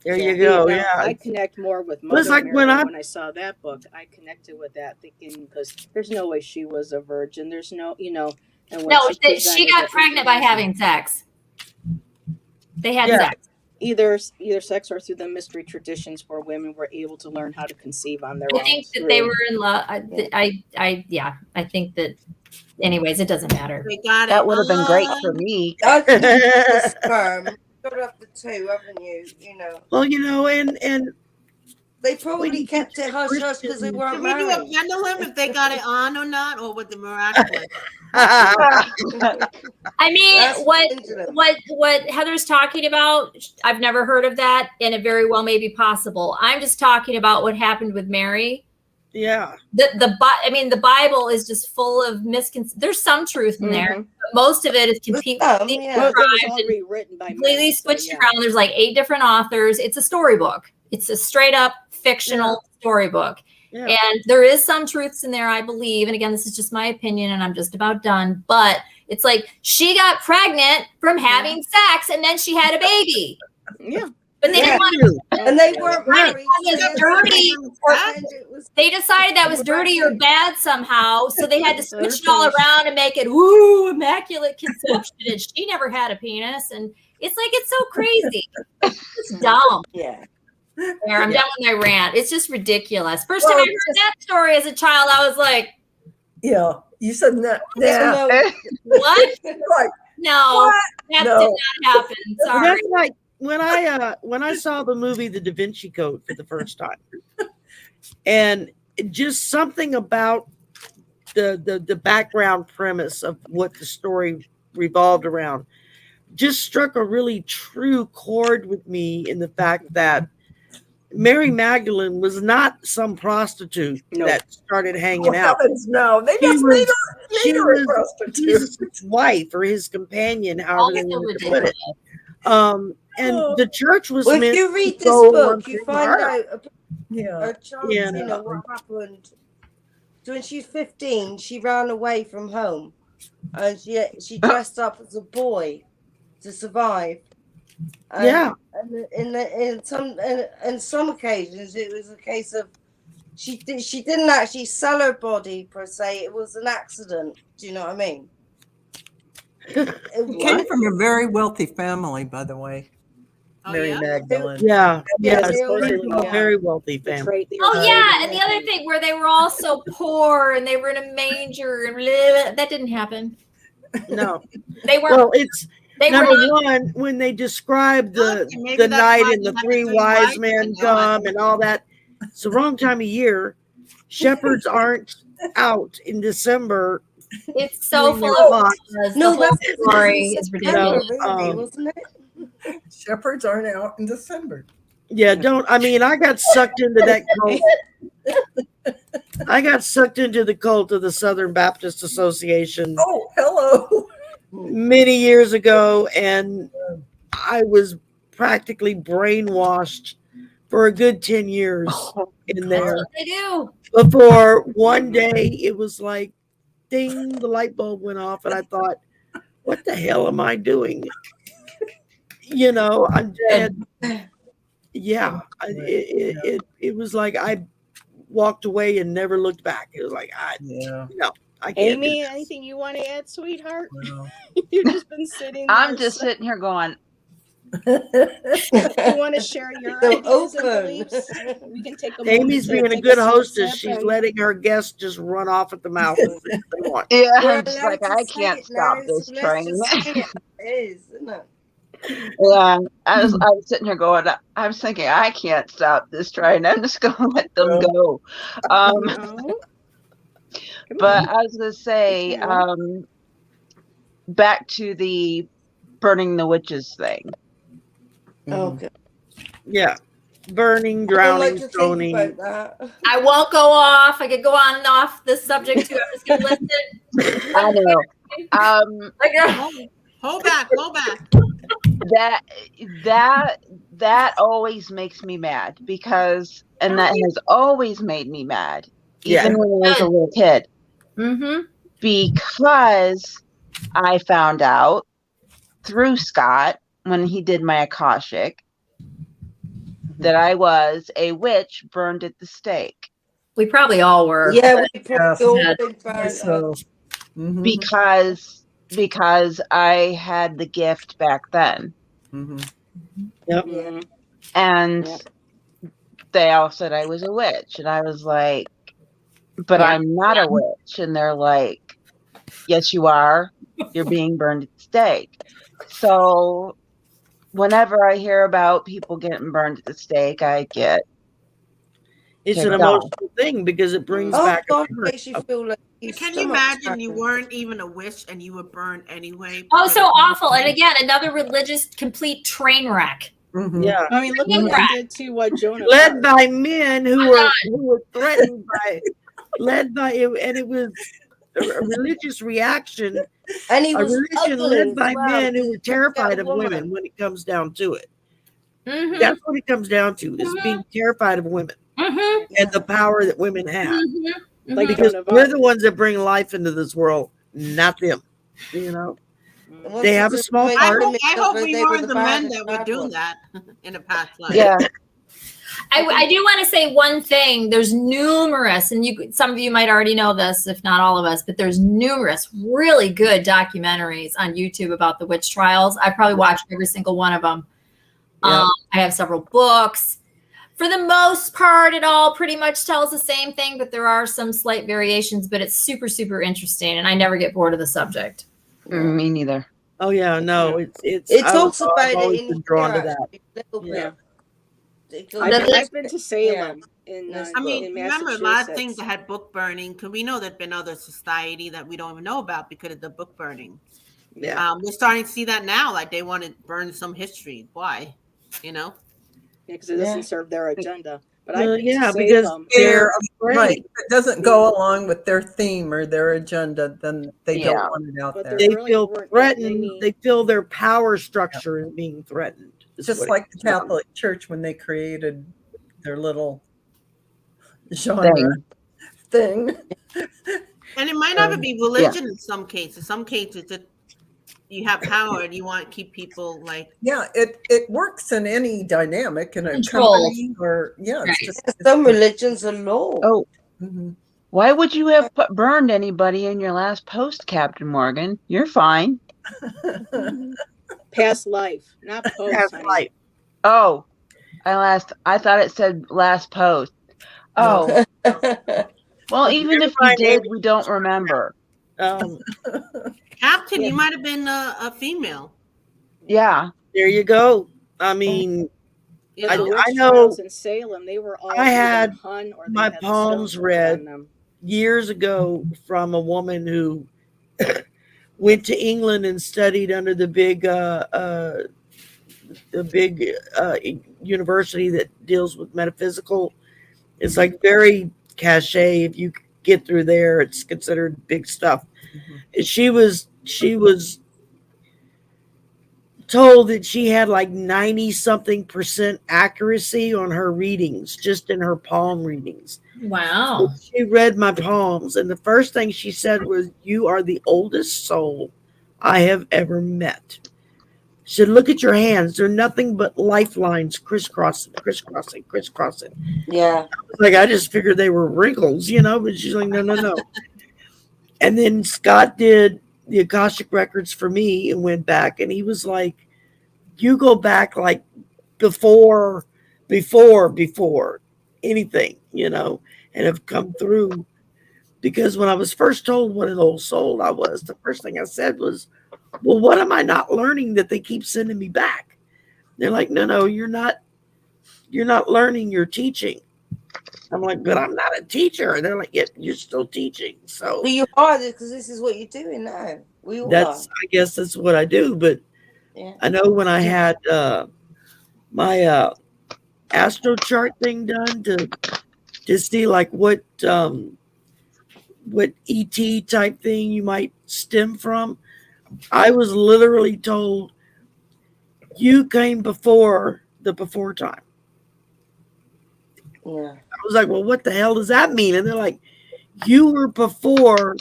There Yeah. you go. Now, Yeah. I connect more with Well, it's Mother like Mary. when When I saw that book, I connected with that, thinking because there's no way she was a virgin. There's no, and when No, she she presented got it, pregnant by having sex. They had Yeah. sex. either sex or through the mystery traditions where women were able to learn how to conceive on their I own. think that they through- were in love. I think that. Anyways, it doesn't matter. They got it. That would have been great for me. I think it's the sperm. You've got to have the two, haven't you? Well, and They When probably you kept get it hush hush because Christian- they Did weren't we do a married. pendulum if they got it on or not, or with the miraculous? I mean, That's pendulum. what Heather's talking about, I've never heard of that, and it very well may be possible. I'm just talking about what happened with Mary. yeah. The Bible is just full of There's some truth in there, Mhm. but most of it is completely yeah. Well, it was all rewritten by completely men, so, switched yeah. around. There's like 8 different authors. It's a storybook. It's a straight up fictional storybook. Yeah. And there is some truths in there, I believe. And again, this is just my opinion and I'm just about done. But it's like she got pregnant from having sex and then she had a baby. Yeah. But they Yeah. didn't want to, And they weren't Right. married. It was so dirty. it was they decided that was dirty or bad somehow. So they had to So they're switch it all finished. around and make it immaculate conception. And she never had a penis. And it's like it's so crazy. It's dumb. yeah. There, I'm done with my rant. It's just ridiculous. First time I heard that story as a child, I was like, Yeah, you said that. So Yeah, no, what? right. No, that No. did not happen. Sorry. That's like when I saw the movie The Da Vinci Code for the first time, and just something about the background premise of what the story revolved around just struck a really true chord with me in the fact that Mary Magdalene was not some prostitute No. that started Oh, hanging out. heavens, no. They She just was- made her, she made her a was prostitute. Jesus' wife or his companion, however they Also wanted to put it. ridiculous. And the church was well, if meant you read to this go book, on you through find her. out about Yeah. her child, Yeah. what happened. So when she was 15, she ran away from home, and she dressed up as a boy to survive. And, Yeah. And in some occasions, it was a case of she didn't actually sell her body per se. It was an accident. Do you know what I mean? She came from a very wealthy family, by the way. Oh, Mary yeah? Magdalene. Yeah, Yeah, yeah, they always very, do. very wealthy The family. trait, the Oh trait yeah, of and the other thing where they were all so poor and they were in a manger and blah, that didn't happen. No, They were well, it's they were number not, one when they describe Okay, the maybe that's night why and the they had three the wise men come and all that. It's the wrong time of year. Shepherds aren't out in December. it's so doing full their of flock. flaws. No, The whole that's story is September, ridiculous. really, Um, wasn't it? Shepherds aren't out in December. Yeah, don't. I mean, I got sucked into that cult. I got sucked into the cult of the Southern Baptist Association Oh, hello. many years ago, and I was practically brainwashed for a good 10 years in That's there what they do. before one day it was like, ding, the light bulb went off, and I thought, what the hell am I doing? You know, I'm dead. Yeah, it was like I walked away and never looked back. It was like, Yeah. no, I can't do Amy, this. anything you want to add, sweetheart? Wow. You've just been sitting there. I'm just sitting here going, You want to share your So ideas and open. beliefs? We can take a moment Amy's to being a take good sip hostess. She's and- letting her guests just run off at the mouth as they want. yeah, We're I'm just allowed like, to I say can't it stop now, this so let's train. just say it. It is, isn't it? Yeah, I was sitting here going, I was thinking, I can't stop this train. I'm just going to let them go. No. Come But on. I was going to say, Yeah. back to the burning the witches thing. Okay. Yeah. Burning, I don't drowning, like to think stoning. about that. I won't go off. I could go on and off this subject too. I'm just gonna listen. I know. Like, Hold back. That always makes me mad because, and that has always made me mad, even Yeah. when I was a little kid, mm-hmm. because I found out through Scott when he did my Akashic that I was a witch burned at the stake We probably all were. Yeah, we Yes. probably all Yeah. been burned So, up. mhm, because I had the gift back then. mhm. Yep. Mhm. And Yep. they all said I was a witch. And I was like, but Yeah. I'm not a witch. And they're like, yes, you are. You're being burned at the stake. So whenever I hear about people getting burned at the stake, I get It's an kicked off. emotional thing because it brings Oh back God, a it memory. makes you feel like your Can you stomach's imagine you turning. weren't even a witch and you were burned anyway? Oh, because so of- awful. And again, ananother religious complete train wreck. Mhm. Yeah. I mean, look what Right. they did to Joan of Led Arc. by men who were threatened by, and it was a religious reaction, And he a was religion ugly led as by well, men who because were he was terrified a of woman. women when it comes down to it. Mm-hmm. That's what it comes down to, is Mhm. being terrified of women Mm-hmm. and the power that women have. Mm-hmm. Like Because Joan of we're Arc. the ones that bring life into this world, not them. You know, They they wanted have a to small make I part. women hope, I feel hope like we they were weren't the the men bad- that were bad doing ones. that in a past life. Yeah. I do want to say one thing. There's numerous, and some of you might already know this, if not all of us, but there's numerous really good documentaries on YouTube about the witch trials. I probably watched every single one of them. Yeah. I have several books. For the most part, it all pretty much tells the same thing, but there are some slight variations, but it's super, super interesting, and I never get bored of the subject. Me neither. Oh yeah, no, it's It talks I've about always it been in drawn to here, that. actually, a little Yeah. bit. It goes I've That's been, into I've been it. to Salem in I mean, in remember a lot of things Massachusetts. that had book burning, because we know there've been other society that we don't even know about because of the book burning. Yeah. We're starting to see that now, like they want to burn some history. Why? You know? Because it doesn't Yeah. serve their agenda. But Well, I've been yeah, to because Salem. they're Right. afraid. If it doesn't go along with their theme or their agenda, then they Yeah. don't want it out But there. they're They really feel weren't threatened. any- They feel their power structure is being threatened. is Just what it like the comes down to. Catholic Church when they created their little genre thing. And it might not even be religion in some cases. Some cases that you have power and you want to keep people like Yeah, it works in any dynamic in a Control. company or yeah, it's Right. just Some religions are law. Oh, Mhm. why would you have burned anybody in your last post, Captain Morgan? You're fine. past life, not post. Past honey. life. Oh, I thought it said last post. Oh, well, even if you mind, did, Amy. we don't remember. Captain, Yeah. you might have been a female. Yeah. There you go. I mean, You But the know? witch I know trials in Salem, they were all I either had hung or they my had the palms stones read. on them. years ago from a woman who went to England and studied under the big big university that deals with metaphysical. It's like very cachet. If you get through there, it's considered big stuff. Mhm. She was told that she had like 90 something percent accuracy on her readings, just in her palm readings. Wow. She read my palms, and the first thing she said was, "You are the oldest soul I have ever met." She said, "Look at your hands. They're nothing but lifelines crisscrossing, crisscrossing, crisscrossing." Yeah. I was like, I just figured they were wrinkles, but she's like, no, no, no. And then Scott did the Akashic records for me and went back, and he was like, "You go back like before anything, and have come through." Because when I was first told what an old soul I was, the first thing I said was, "Well, what am I not learning that they keep sending me back?" They're like, "No, you're not learning, you're teaching." I'm like, "But I'm not a teacher." And they're like, "Yeah, you're still teaching." So But you are, because this is what you're doing now. We all are. I guess that's what I do. But Yeah. I know when I had my astro chart thing done to see like what ET type thing you might stem from, I was literally told, "You came before the before time." Yeah. I was like, "Well, what the hell does that mean?" And they're like, "You were before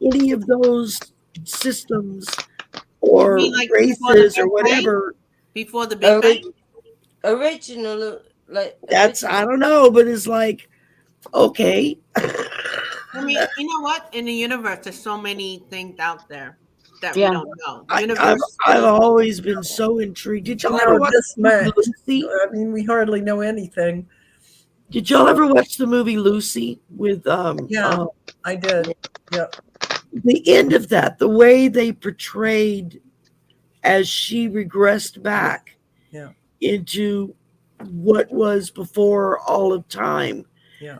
any of those systems You or mean like before the races or Big Bang? whatever." Before the Big Bang? Original, like That's, original. I don't know, but it's like, okay. I mean, you know what? In the universe, there's so many things out there that we Yeah. don't know. The I've universe. always been so intrigued. Did y'all ever watch This the movie much. Lucy? I mean, we hardly know anything. Did y'all ever watch the movie Lucy with Yeah. I did. Yep. the end of that, the way they portrayed as she regressed back Yeah. into what was before all of time. Yeah.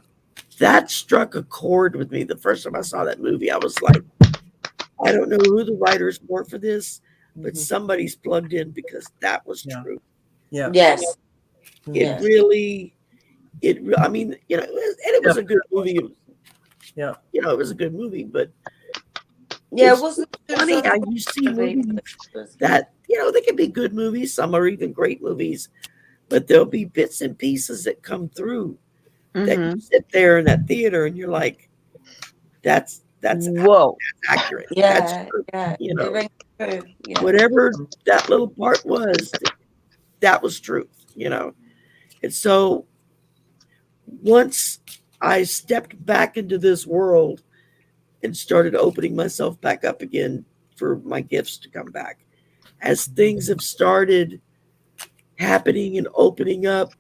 That struck a chord with me the first time I saw that movie. I was like, I don't know who the writers were for this, but Mhm. somebody's plugged in, because that was Yeah. true. Yeah. Yes. It Yes. really, I mean, it was a good movie. Yeah. It was a good movie, but Yeah, it's it wasn't funny how you see movies that, they can be good movies. Some are even great movies, but there'll be bits and pieces that come through that you sit there in that theater and you're like, that's Whoa. accurate. Yeah, That's true. yeah. It rang true. Yeah. Whatever that little part was, that was truth, And so once I stepped back into this world and started opening myself back up again for my gifts to come back, as things have started happening and opening up,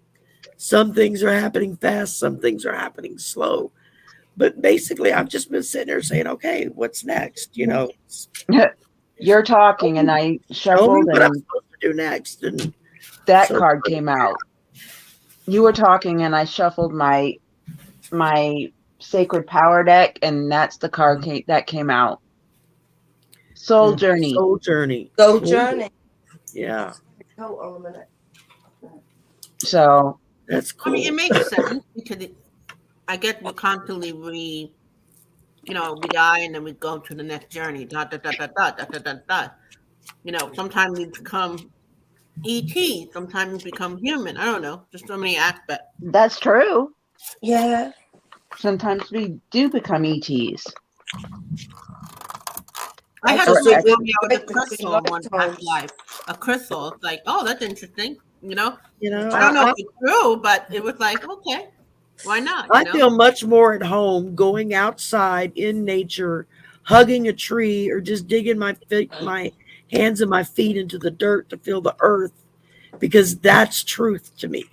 some things are happening fast, some things are happening slow. But basically, I've just been sitting there saying, okay, what's next? You're talking, and I Show me shuffled, what I'm and supposed to do next. And that so, card came out. You were talking, and I shuffled my sacred power deck, and that's the card that came out. Soul Journey. Soul Journey. Go journey. Yeah. Hold on a minute. So That's I cool. mean, it makes sense because I get we're constantly we die and then we go to the next journey. Dot dot dot dot dot dot dot dot. Sometimes we become ET, sometimes we become human. I don't know, just so many aspects. that's true. Yeah. Sometimes we do become ETs. I had just a friend think tell me I was a we're between crystal in one past lifetimes. life. A crystal. It's like, oh, that's interesting. I don't I, know if it's true, but it was like, okay, why not? I feel much more at home going outside in nature, hugging a tree, or just digging my hands and my feet into the dirt to feel the earth, because that's truth to me.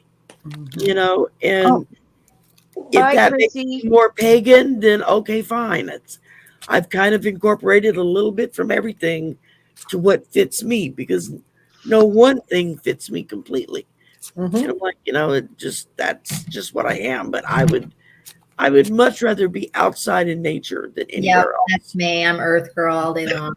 And if Bye, that makes Chrissy. me more pagan, then okay, fine. I've kind of incorporated a little bit from everything to what fits me, because no one thing fits me completely. That's just what I am. But I would much rather be outside in nature than anywhere else. That's me. I'm Earth girl all day long.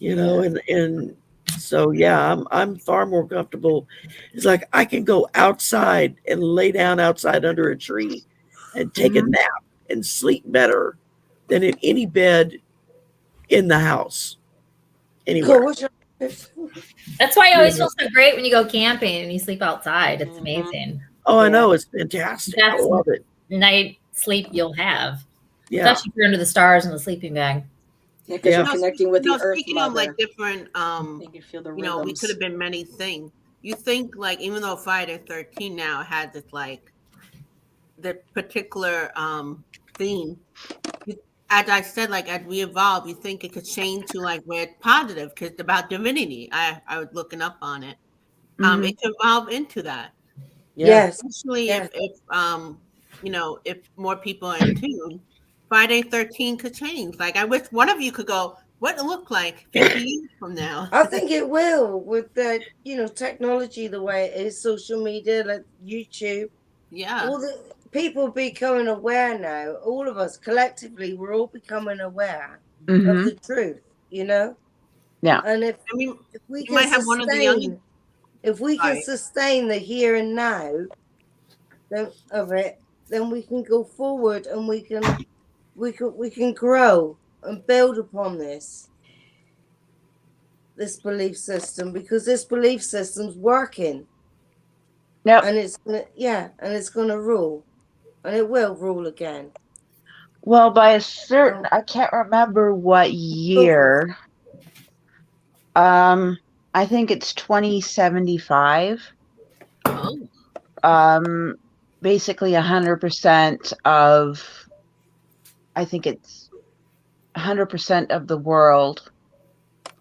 And So yeah, I'm far more comfortable. It's like I can go outside and lay down outside under a tree and take a Mhm. nap and sleep better than in any bed in the house Cool. anywhere. What's your That's why it You always know? feels so great when you go camping and you sleep outside. It's Mhm. amazing. Oh, I Yeah. know, it's fantastic. I That's love it. night sleep you'll have, Yeah, especially if you're under the stars in the sleeping bag. Yeah, because yeah. you're connecting with the Earth Speaking of like Mother. different, You can feel the we could rhythms. have been many things. You think like even though Friday 13 now has this like the particular theme, you, as I said, like as we evolve, you think it could change to like where it's positive because it's about divinity. I was looking up on it. Mhm. It could evolve into that, Yeah. Yes. especially Yes. if more people are in tune. Friday 13 could change. Like I wish one of you could go. What it look like 50 years from now? I think it will with the technology the way it is, social media, like YouTube. Yeah. All the people becoming aware now. All of us collectively, we're all becoming aware of Mhm. the truth. You know, Yeah. and if I mean, if we you can might have one of the young. sustain, if we can Sorry. sustain the here and now of it, then we can go forward and we can grow and build upon this belief system, because this belief system's working, Yep. and it's gonna rule, and it will rule again. Well, by a certain, So I can't remember what go for it. year. Um, I think it's 2075. Oh, Um, basically 100% of, I think it's 100% of the world,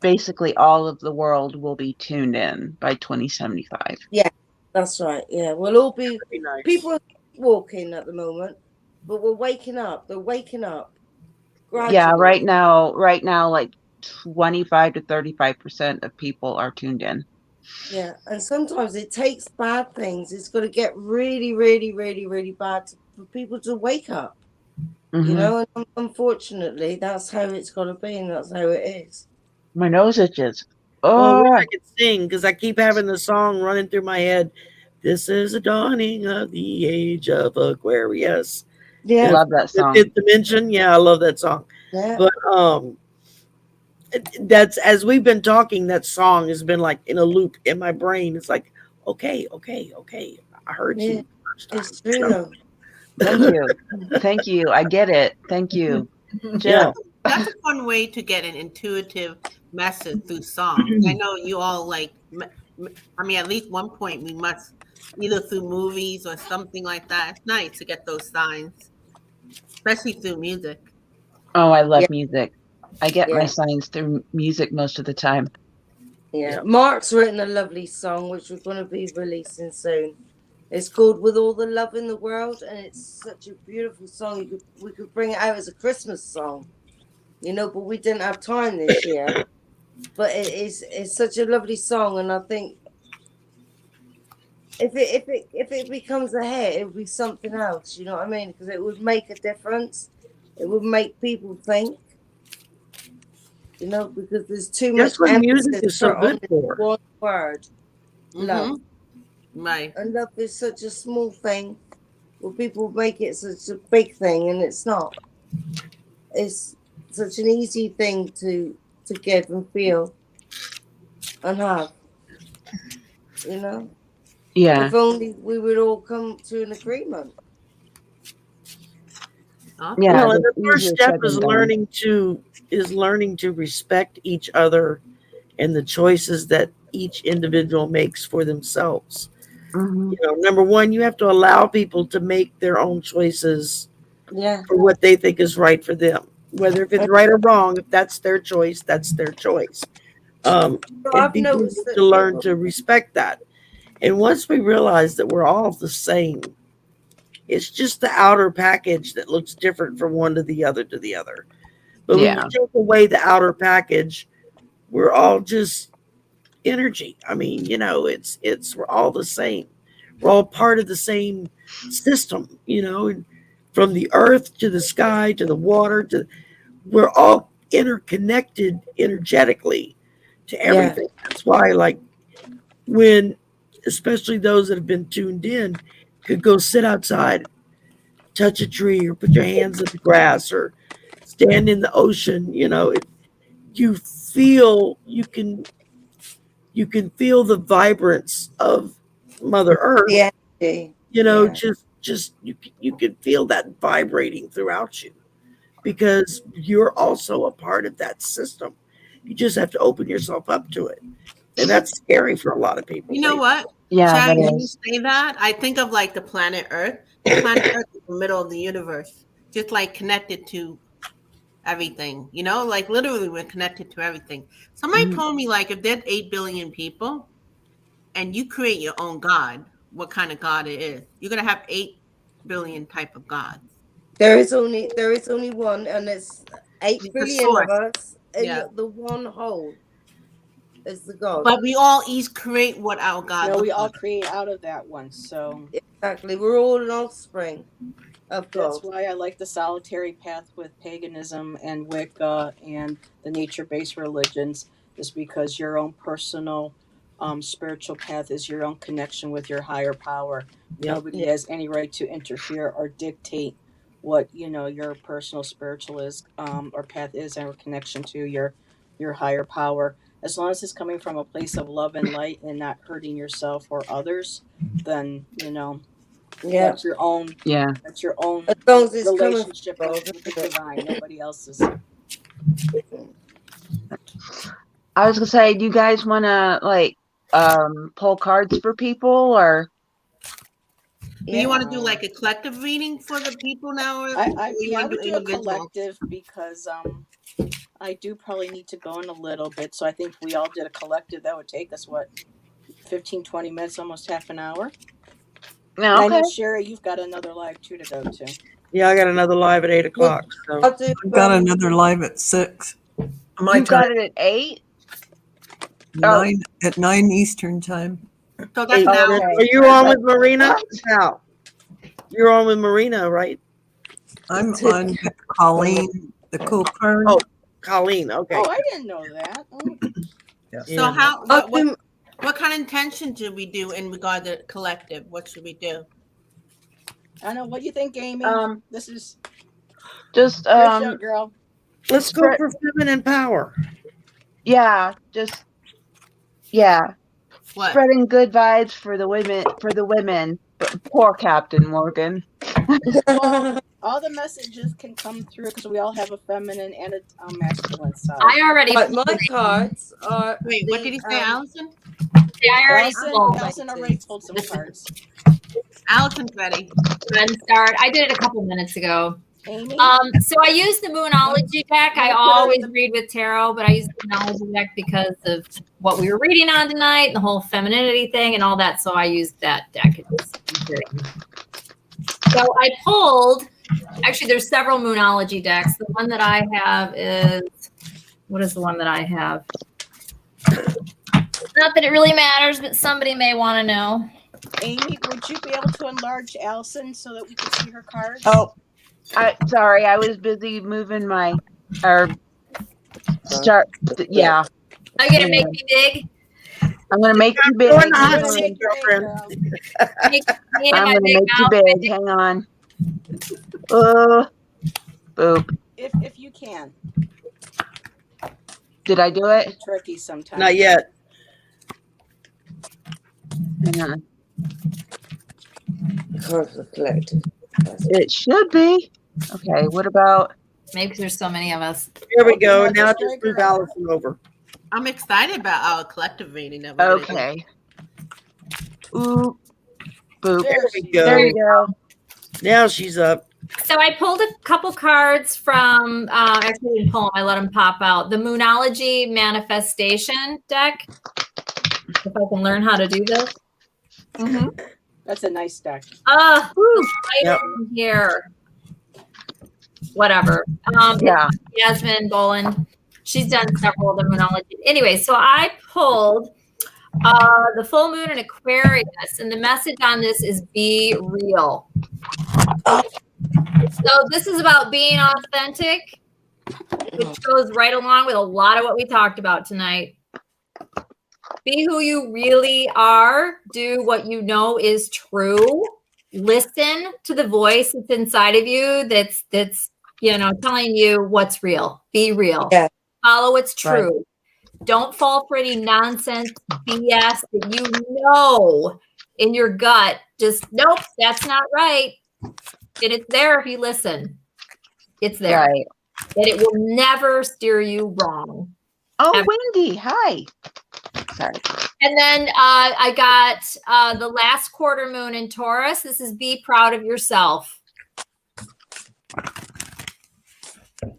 basically all of the world will be tuned in by 2075. Yeah, that's right. Yeah, we'll all be That'd be nice. people are walking at the moment, but we're waking up. They're waking up Yeah, gradually. right now, like 25 to 35% of people are tuned in. Yeah, and sometimes it takes bad things. It's got to get really, really, really, really bad for people to wake up. Hmm. And unfortunately, that's how it's got to be, and that's how it is. My nose itches. Well, I wish Oh, I could sing because I keep having the song running through my head. This is the dawning of the age of Aquarius. Yeah, Yeah, love that the song. fifth dimension. Yeah, I love that song. yeah, But that's as we've been talking, that song has been like in a loop in my brain. It's like, okay, okay, okay. I heard yeah. you first It's time. true though. Thank you. Thank you. I get it. Thank you. Yeah. Jill. that's a fun way to get an intuitive message through song. I know you all like. I mean, at least one point we must either through movies or something like that. It's nice to get those signs, especially through music. Oh, I love Yeah, music. I get my yeah, signs through music most of the time. yeah. Yeah. Mark's written a lovely song which we're going to be releasing soon. It's called "With All the Love in the World," and it's such a beautiful song. We could bring it out as a Christmas song, but we didn't have time this year. But it's such a lovely song, and I think if it becomes a hit, it would be something else. You know what I mean? Because it would make a difference. It would make people think. Because there's too That's much what music emphasis is so put on good this for. one word, love. Mm-hmm. Right. And love is such a small thing, where people make it such a big thing, and it's not. It's such an easy thing to give and feel and have. You know, Yeah. if only we would all come to an agreement. Yeah, Awesome. Well, and that's the first easier step said than done. is learning to respect each other and the choices that each individual makes for themselves. Hmm. Number one, you have to allow people to make their own choices Yeah. for what they think is right for them. Whether if it's right or wrong, if that's their choice, that's their choice. So And I've people noticed need to that learn people. to respect that. And once we realize that we're all the same, it's just the outer package that looks different from one to the other to the other. But when you Yeah. take away the outer package, we're all just energy. I mean, it's we're all the same. We're all part of the same system, and from the earth to the sky to the water to we're all interconnected energetically to everything. That's why, like, when, especially those that have been tuned in, could go sit outside, touch a tree, or put your hands in the grass, or stand in the ocean. You feel you can feel the vibrance of Mother Earth. The energy. Just you can feel that vibrating throughout you because you're also a part of that system. You just have to open yourself up to it, and that's scary for a lot of people. You know what? Yeah, Chad, that when you is. say that, I think of like the planet Earth. The planet Earth is the middle of the universe, just like connected to everything. Like literally we're connected to everything. Somebody Mhm. told me like if there's 8 billion people and you create your own God, what kind of God it is? You're gonna have 8 billion type of gods. There is only one, and it's 8 The billion of source. us in Yeah. the one whole is the God. But we all each create what our God No, we looks all like. create out of that one. So Exactly. We're all an offspring of that's God. why I like the solitary path with paganism and Wicca and the nature-based religions, is because your own personal spiritual path is your own connection with your higher power. Yep. Nobody has any right to interfere or dictate what your personal spiritual is or path is, or connection to your higher power. As long as it's coming from a place of love and light and not hurting yourself or others, then Yeah. that's your own Yeah. that's your own As long as it's coming relationship from with God, the isn't divine, nobody else's. I was gonna say, do you guys want to like pull cards for people or? Do you Yeah. want to do like a collective reading for the people now, or you I want to would do do a individual? collective because I do probably need to go in a little bit. So I think if we all did a collective, that would take us 15-20 minutes, almost half an hour. And No, I okay. know Sherry, you've got another live too to go to. Yeah, I got another live at 8:00. So I'll do. I've got another live at 6. My You got time, it at 8? Oh, 9 at 9 Eastern time. So that's an hour. okay. are you on with Perfect. Marina? Now you're on with Marina, right? I'm on with Colleen, the cool card. Oh, Colleen. Okay. Oh, I didn't know that. Oh, So Yeah. how what kind of intention should we do in regard to collective? What should we do? I know. What do you think, Amy? This is Just your show, girl. Let's go spread, for feminine power. yeah, just yeah, What? spreading good vibes for the women. But poor Captain Morgan. Well, all the messages can come through because we all have a feminine and a masculine side. I already Right, my cards are. Wait, what did you say, Allison? I already pulled. Allison already pulled some cards. Allison's ready. Go ahead and start. I did it a couple minutes ago. Amy? So I use the Moonology deck. I always read with tarot, but I use the Moonology deck because of what we were reading on tonight, the whole femininity thing and all that. So I used that deck. So I pulled, actually there's several Moonology decks. The one that I have is, what is the one that I have? Not that it really matters, but somebody may want to know. Amy, would you be able to enlarge Allison so that we could see her cards? Oh, sorry, I was busy moving my start. Yeah, Are you gonna make me big? I'm gonna make you big. Go in the You're hot gonna seat, make your big, girlfriend. girl. Make me and I'm my gonna big make you mouth big. Hang on. Boop. If you can. Did I do it? It's tricky sometimes. Not yet. Hang on. Cards are collected. It should be. Okay, what about? Maybe because there's so many of us. Here we go. Okay, Now just just break move her up. Allison over. I'm excited about our collective reading that we're gonna do. Okay. Ooh, boop. There we she go. There you go. Now she's up. So I pulled a couple cards from, actually I didn't pull them, I let them pop out. The Moonology Manifestation deck. If I can learn how to do this. Mm-hmm. That's a nice deck. Right Yep. in here. Whatever. Yeah. Yasmin Boland. She's done several of the Moonology. Anyway, so I pulled the full moon in Aquarius, and the message on this is be real. So this is about being authentic, which goes right along with a lot of what we talked about tonight. Be who you really are. Do what you know is true. Listen to the voice that's inside of you that's telling you what's real. Be real. Yeah. Follow what's Right. true. Don't fall for any nonsense BS that you know in your gut. Just nope, that's not right. And it's there if you listen. It's there. Right. And it will never steer you wrong. Oh, Ever. Wendy, hi. Sorry. And then I got the last quarter moon in Taurus. This is be proud of yourself.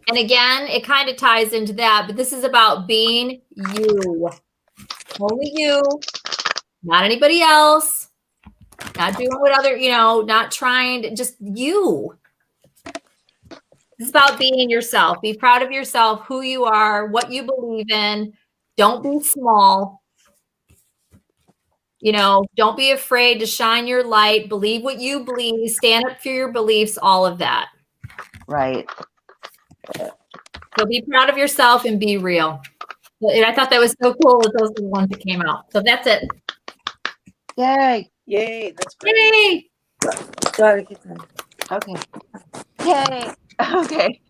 And again, it kind of ties into that, but this is about being you. Only you, not anybody else, not doing what other, not trying to, just you. It's about being yourself. Be proud of yourself, who you are, what you believe in. Don't be small. Don't be afraid to shine your light. Believe what you believe. Stand up for your beliefs, all of that. Right. So be proud of yourself and be real. And I thought that was so cool that those are the ones that came out. So that's it. Yay. Yay, that's great. Yay! Sorry, keep going. Okay. Yay. Okay.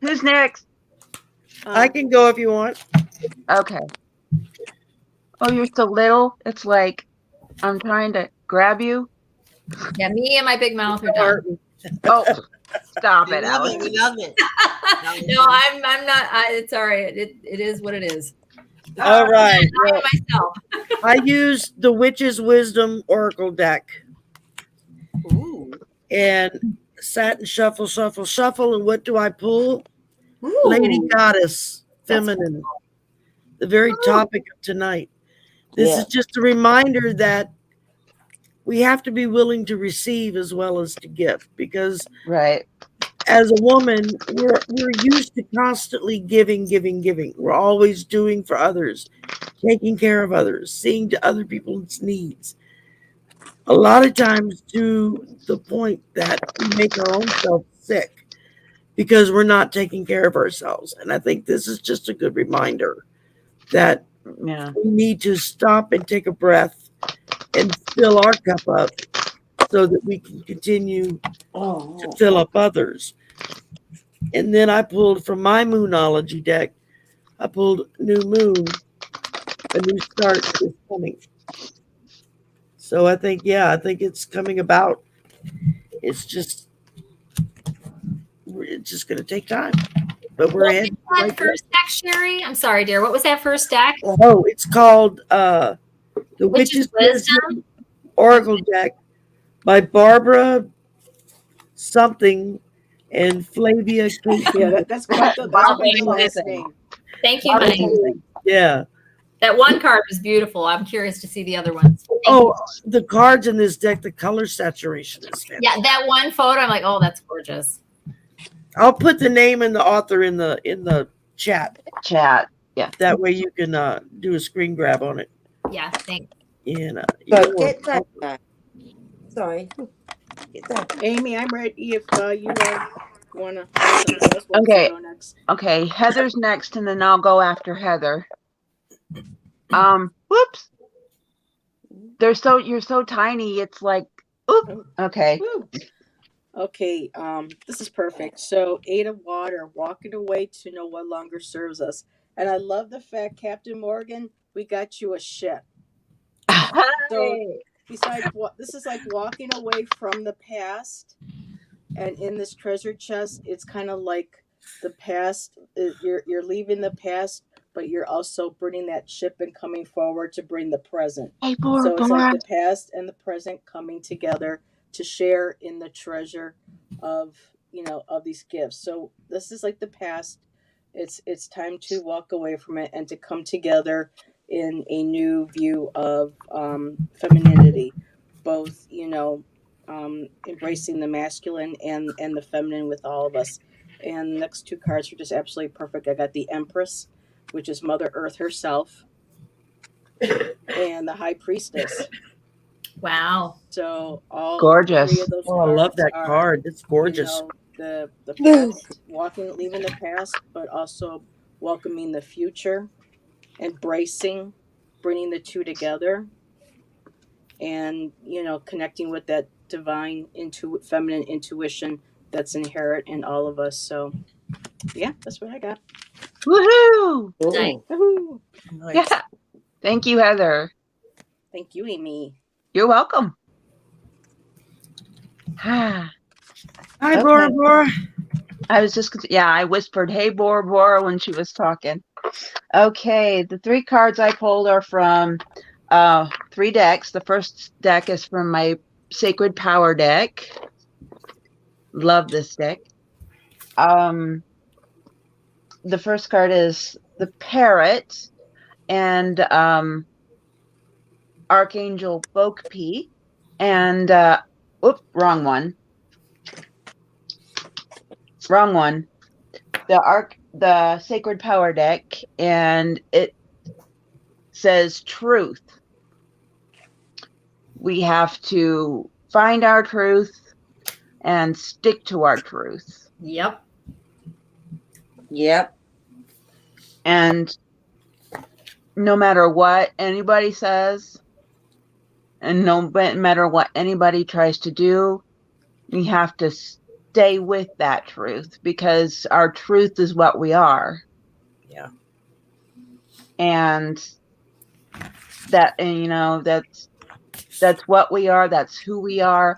Who's next? I can go if you want. Okay. Oh, you're so little. It's like I'm trying to grab you. Yeah, me and my big mouth are done. Oh, stop We it, love Alex. it. We love it. No, I'm not. It's all right. It is what it is. All right. I Well, myself. I used the Witch's Wisdom Oracle deck Ooh. and sat and shuffle, shuffle, shuffle. And what do I pull? Ooh. Lady Goddess, That's feminine, the very Ooh. topic of tonight. This Yeah. is just a reminder that we have to be willing to receive as well as to give, because Right. as a woman, we're used to constantly giving. We're always doing for others, taking care of others, seeing to other people's needs. A lot of times to the point that we make our own self sick because we're not taking care of ourselves. And I think this is just a good reminder that Yeah. we need to stop and take a breath and fill our cup up so that we can continue to fill up others. And then I pulled from my Moonology deck, I pulled New Moon, a new start is coming. So I think it's coming about. It's just going to take time, but we're What was ahead. that first deck, Sherry? I'm sorry, dear. What was that first deck? Oh, it's called the Witch's Witch's Wisdom Oracle deck by Barbara something and Flavia Kate. Yeah, that's quite the last name. Thank you, honey. Yeah. That one card was beautiful. I'm curious to see the other ones. Thank Oh, you. the cards in this deck, the color saturation is fantastic. Yeah, that one photo, I'm like, oh, that's gorgeous. I'll put the name and the author in the chat. Chat. Yeah. That way you can do a screen grab on it. Yeah, thanks. And But get that. Sorry. Get that. Amy, I'm ready if you want to. Okay. Go next. Okay. Heather's next, and then I'll go after Heather. Whoops. You're so tiny. It's like, oop. Okay. Woo. Okay, this is perfect. So, 8 of water, walking away to no one longer serves us. And I love the fact, Captain Morgan, we got you a ship. So, besides what, this is like walking away from the past. And in this treasure chest, it's kind of like the past. You're leaving the past, but you're also bringing that ship and coming forward to bring the present. Hey, Bora, So it's Bora. like the past and the present coming together to share in the treasure of these gifts. So this is like the past. It's time to walk away from it and to come together in a new view of femininity, both embracing the masculine and the feminine with all of us. And the next 2 cards are just absolutely perfect. I got the Empress, which is Mother Earth herself, and the High Priestess. Wow. So all Gorgeous. 3 of those I love that are, card. It's gorgeous. The past, leaving the past, but also welcoming the future, embracing bringing the two together, and connecting with that divine feminine intuition that's inherent in all of us. So yeah, that's what I got. Woohoo! Nice. Woohoo. Nice. Yeah. Thank you, Heather. Thank you, Amy. You're welcome. Ah, Hi, Okay. Bora Bora. I was just, I whispered, hey, Bora Bora, when she was talking. Okay, the 3 cards I pulled are from 3 decks. The first deck is from my Sacred Power deck. Love this deck. The first card is the Parrot and Archangel Bokpi. And, wrong one. Wrong one. The Sacred Power deck, and it says truth. We have to find our truth and stick to our truth. Yep. Yep. And no matter what anybody says, and no matter what anybody tries to do, we have to stay with that truth, because our truth is what we are. Yeah. And that's what we are, that's who we are.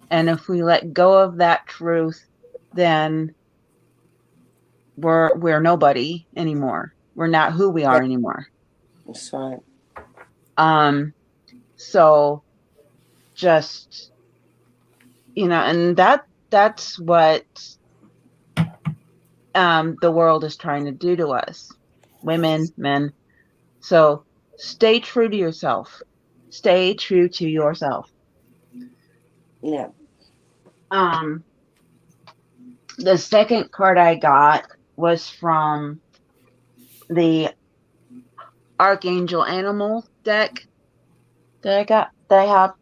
And if we let go of that truth, then we're nobody anymore. We're not who we are anymore. That's right. So just, and that's what the world is trying to do to us, women, men. So stay true to yourself. Stay true to yourself. Yeah. The second card I got was from the Archangel Animal deck that I have.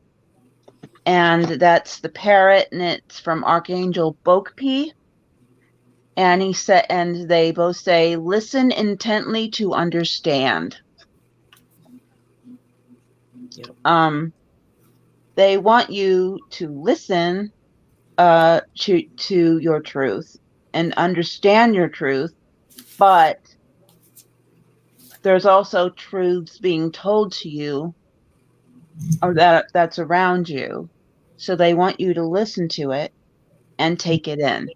And that's the Parrot, and it's from Archangel Bokpi. And they both say, listen intently to understand. Yep. They want you to listen to your truth and understand your truth, but there's also truths being told to you, or that's around you. So they want you to listen to it and take it in.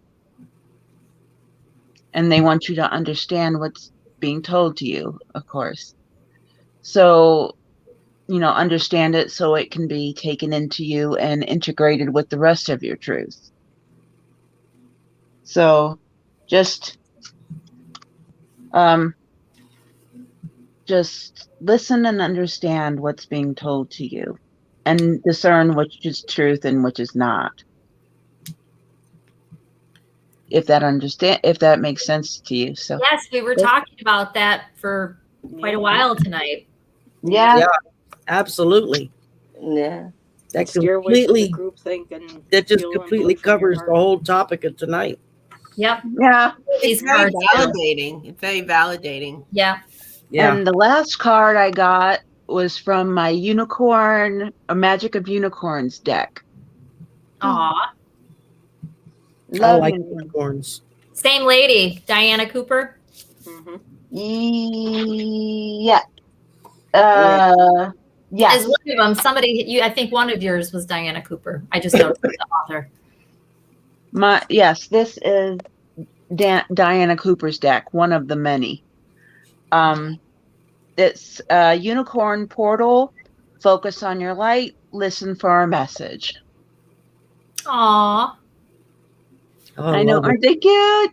And they want you to understand what's being told to you, of course. So, understand it so it can be taken into you and integrated with the rest of your truth. So just listen and understand what's being told to you, and discern which is truth and which is not. If that makes sense to you. So Yes, we were talking about that for quite a while tonight. yeah. Yeah. Absolutely. Yeah. That Steer away from the completely group think and that just feel and completely believe from your covers heart. the whole topic of tonight. Yep. Yeah. These It's very cards. validating. It's very validating. Yeah. Yeah. And the last card I got was from my Unicorn, a Magic of Unicorns deck. Aw. I Love like unicorns. unicorns. Same lady, Diana Cooper. Mhm. Yeah. As Yes. one of them, I think one of yours was Diana Cooper. I just noticed the author. Yes, this is Diana Cooper's deck, one of the many. It's a unicorn portal. Focus on your light. Listen for a message. Aw. I know, love it. aren't they cute?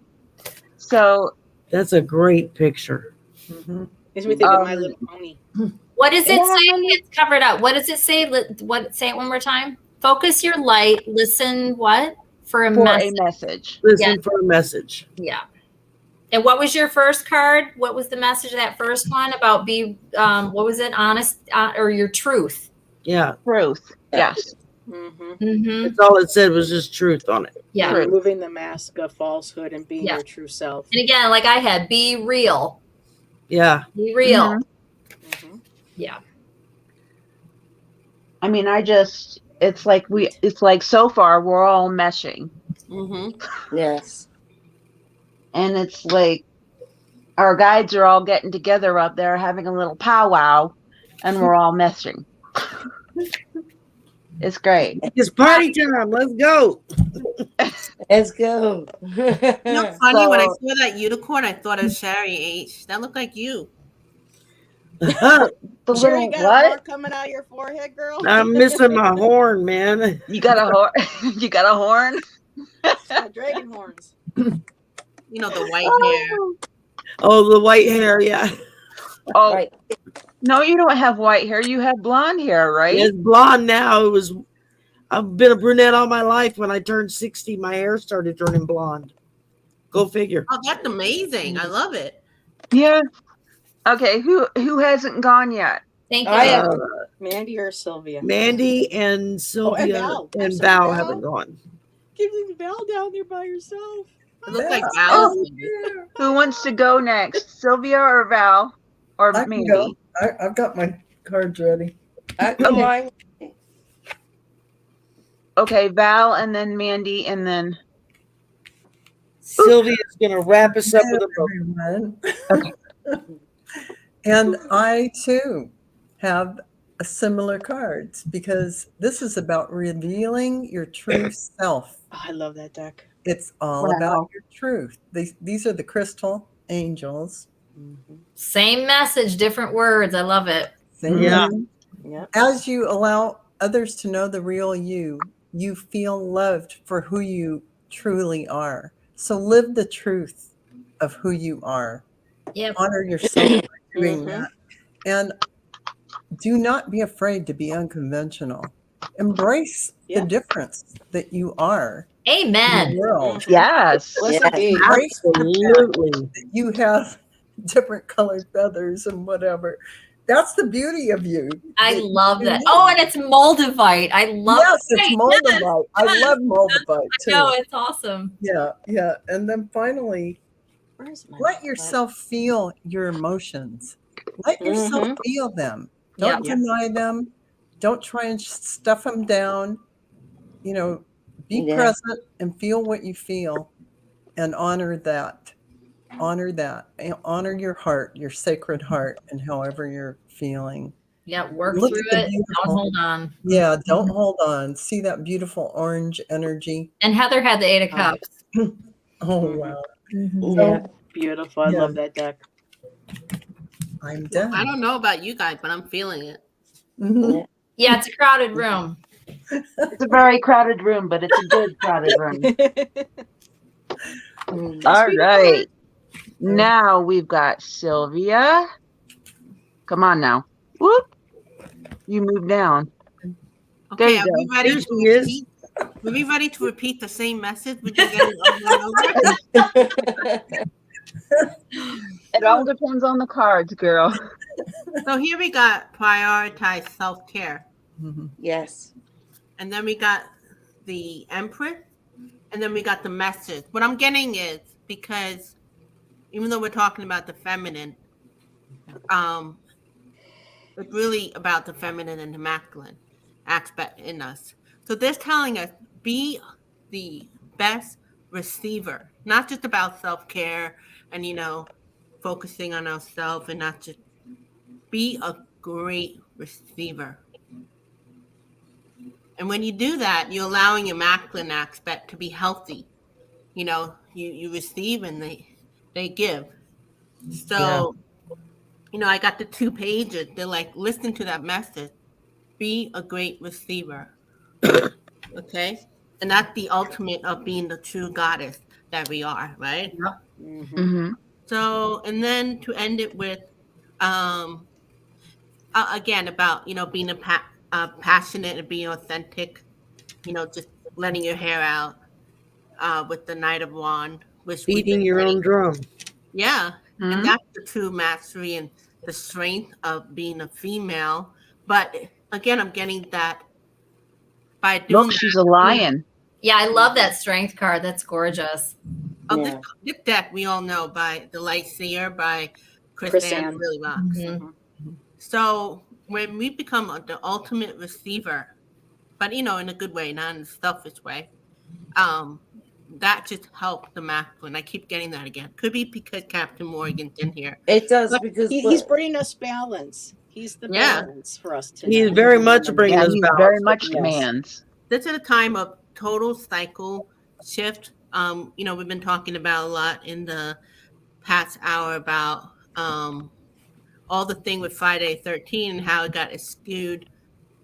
So That's a great picture. Mhm. Makes me think of My Little Pony. What does it Yeah. say? It's covered up. What does it say? Say it one more time. Focus your light. Listen what? For a for message. a message. Listen Yeah. for a message. Yeah. And what was your first card? What was the message of that first one about what was it? Honest or your truth? Yeah. Truth. Yes. Mm-hmm. Mm-hmm. That's all it said was just truth on it. Yeah. Truth. Removing the mask of falsehood and being Yeah. your true self. And again, like I had, be real. Yeah. Be real. Mhm. Mhm. Yeah. I mean, it's like so far we're all meshing. Yes. And it's like our guides are all getting together up there having a little powwow and we're all meshing. It's great. It's party time. Let's go. Let's go. You know, funny, when I So- saw that unicorn, I thought of Shari H. That looked like you. The Sure, you little got a what? horn coming out of your forehead, girl. I'm missing my horn, man. You got a horn? You got a horn? Got dragon horns. You know, the white hair. Oh, the white hair, yeah. Oh, Right. no, you don't have white hair. You have blonde hair, right? It's blonde now. I've been a brunette all my life. When I turned 60, my hair started turning blonde. Go figure. Oh, that's amazing. I love it. Yeah. Okay, who hasn't gone yet? Thank you. I have Mandy or Sylvia? Mandy and Sylvia Val. and I'm sorry, Val Val. haven't gone. Keep leaving Val down there by herself. It looks like Yeah. Val. Who wants to go next? Sylvia or Val? Or I can Mandy? go. I've got my cards ready. I can Okay. mind. Okay, Val and then Mandy and then Sylvia's going to wrap us up with a book. Everyone. And I too have a similar cards because this is about revealing your true self. Oh, I love that deck. It's all Wow. about your truth. These are the crystal angels. Same message, different words. I love it. Yeah. Yeah. As you allow others to know the real you, you feel loved for who you truly are. So live the truth of who you are. Yep. Honor yourself by doing Mhm. that. And do not be afraid to be unconventional. Embrace Yeah. the difference that you are in Amen. the world. yes. Listen, Yes. B. Embrace the fact Absolutely. that you have different colored feathers and whatever. That's the beauty of you. I That love you that. need. Oh, and it's moldavite. I love Yes, it's Right, moldavite. I yes. love moldavite too. No, it's awesome. Yeah, yeah. And then finally, Where's my let yourself feel your emotions. Let yourself feel them. Don't Yeah. deny them. Don't try and stuff them down. You know, be Yeah. present and feel what you feel and honor that. Honor that. And honor your heart, your sacred heart, and however you're feeling. Yeah, work Look through at the it. Don't beautiful- hold on. Yeah, don't hold on. See that beautiful orange energy. And Heather had the 8 of Cups. Oh, Mhm. wow. Yeah. Beautiful. I Yeah. love that deck. I'm done. I don't know about you guys, but I'm feeling it. Mhm. Yeah, it's a crowded room. It's a very crowded room, but it's a good crowded room. All right. Now we've got Sylvia. Come on now. Whoop. You move down. There Okay, you are go. we ready There to she is. repeat? Are we ready to repeat the same message we've been getting over and over? It all depends on the cards, girl. So here we got prioritize self-care. Mhm. Yes. And then we got the Empress. And then we got the message. What I'm getting is, because even though we're talking about the feminine, it's really about the feminine and the masculine aspect in us. So they're telling us, be the best receiver, not just about self-care and, focusing on ourselves, and not just be a great receiver. And when you do that, you're allowing your masculine aspect to be healthy. You receive and they give. So, I got the 2 pages. They're like, listen to that message. Be a great receiver. Okay? And that's the ultimate of being the true goddess that we are, right? Mm-hmm. So, and then to end it with, again, about, being passionate and being authentic, just letting your hair out with the Knight of Wand. Which we've Beating been your getting. own drum. Yeah. Mhm. And that's the true mastery and the strength of being a female. But again, I'm getting that by doing Look, she's a lion. Yeah, I love that strength card. That's gorgeous. this deck, we all know by the Light Seer by Chris Chris Ann Ann. really rocks. Mhm. So when we become the ultimate receiver, but in a good way, not in a selfish way, that just helped the masculine. I keep getting that again. Could be because Captain Morgan's in here. It does But because He's bringing us balance. He's the Yeah. balance for us He's tonight. very much bringing Yeah, us he's very balance. much Yes. demands. This is a time of total cycle shift. We've been talking about a lot in the past hour about all the thing with Friday 13 and how it got skewed.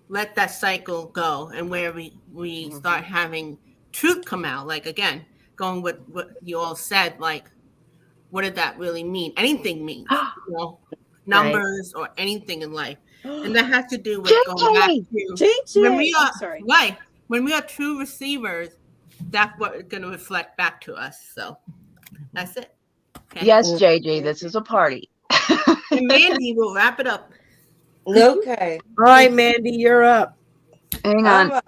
Let that cycle go, and where we start having truth come out. Like, again, going with what you all said, like, what did that really mean? Anything means, numbers or anything in life. And that has to do with going back to when we are Sorry. right. When we are true receivers, that's what is going to reflect back to us. So that's it. Okay. Yes, JJ, this is a party. And Mandy will wrap it up. okay. All right, Mandy, you're up. Hang on.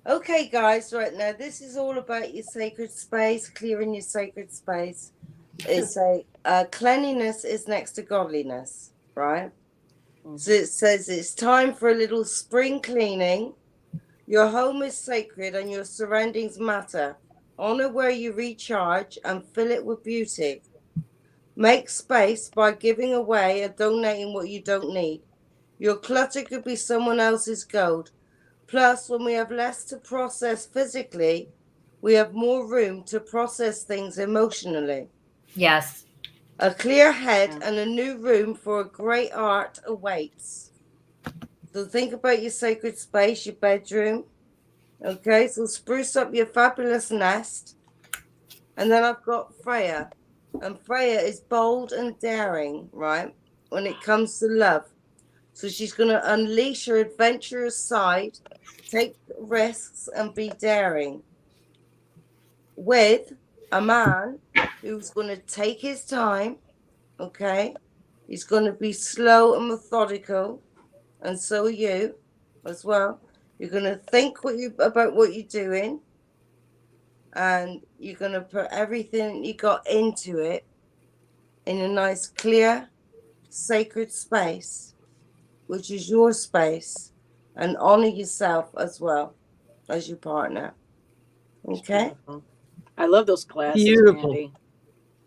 Okay, guys, right now, this is all about your sacred space, clearing your sacred space. It's cleanliness is next to godliness, right? So it says it's time for a little spring cleaning. Your home is sacred and your surroundings matter. Honor where you recharge and fill it with beauty. Make space by giving away or donating what you don't need. Your clutter could be someone else's gold. Plus, when we have less to process physically, we have more room to process things emotionally. Yes. A clear head and a new room for a great art awaits. So think about your sacred space, your bedroom. Okay, so spruce up your fabulous nest. And then I've got Freya. And Freya is bold and daring, right? When it comes to love. So she's going to unleash her adventurous side, take risks, and be daring. With a man who's going to take his time, okay? He's going to be slow and methodical, and so are you as well. You're going to think about what you're doing, and you're going to put everything you got into it in a nice, clear, sacred space, which is your space, and honor yourself as well as your partner. Okay? I love those glasses, Beautiful. Mandy.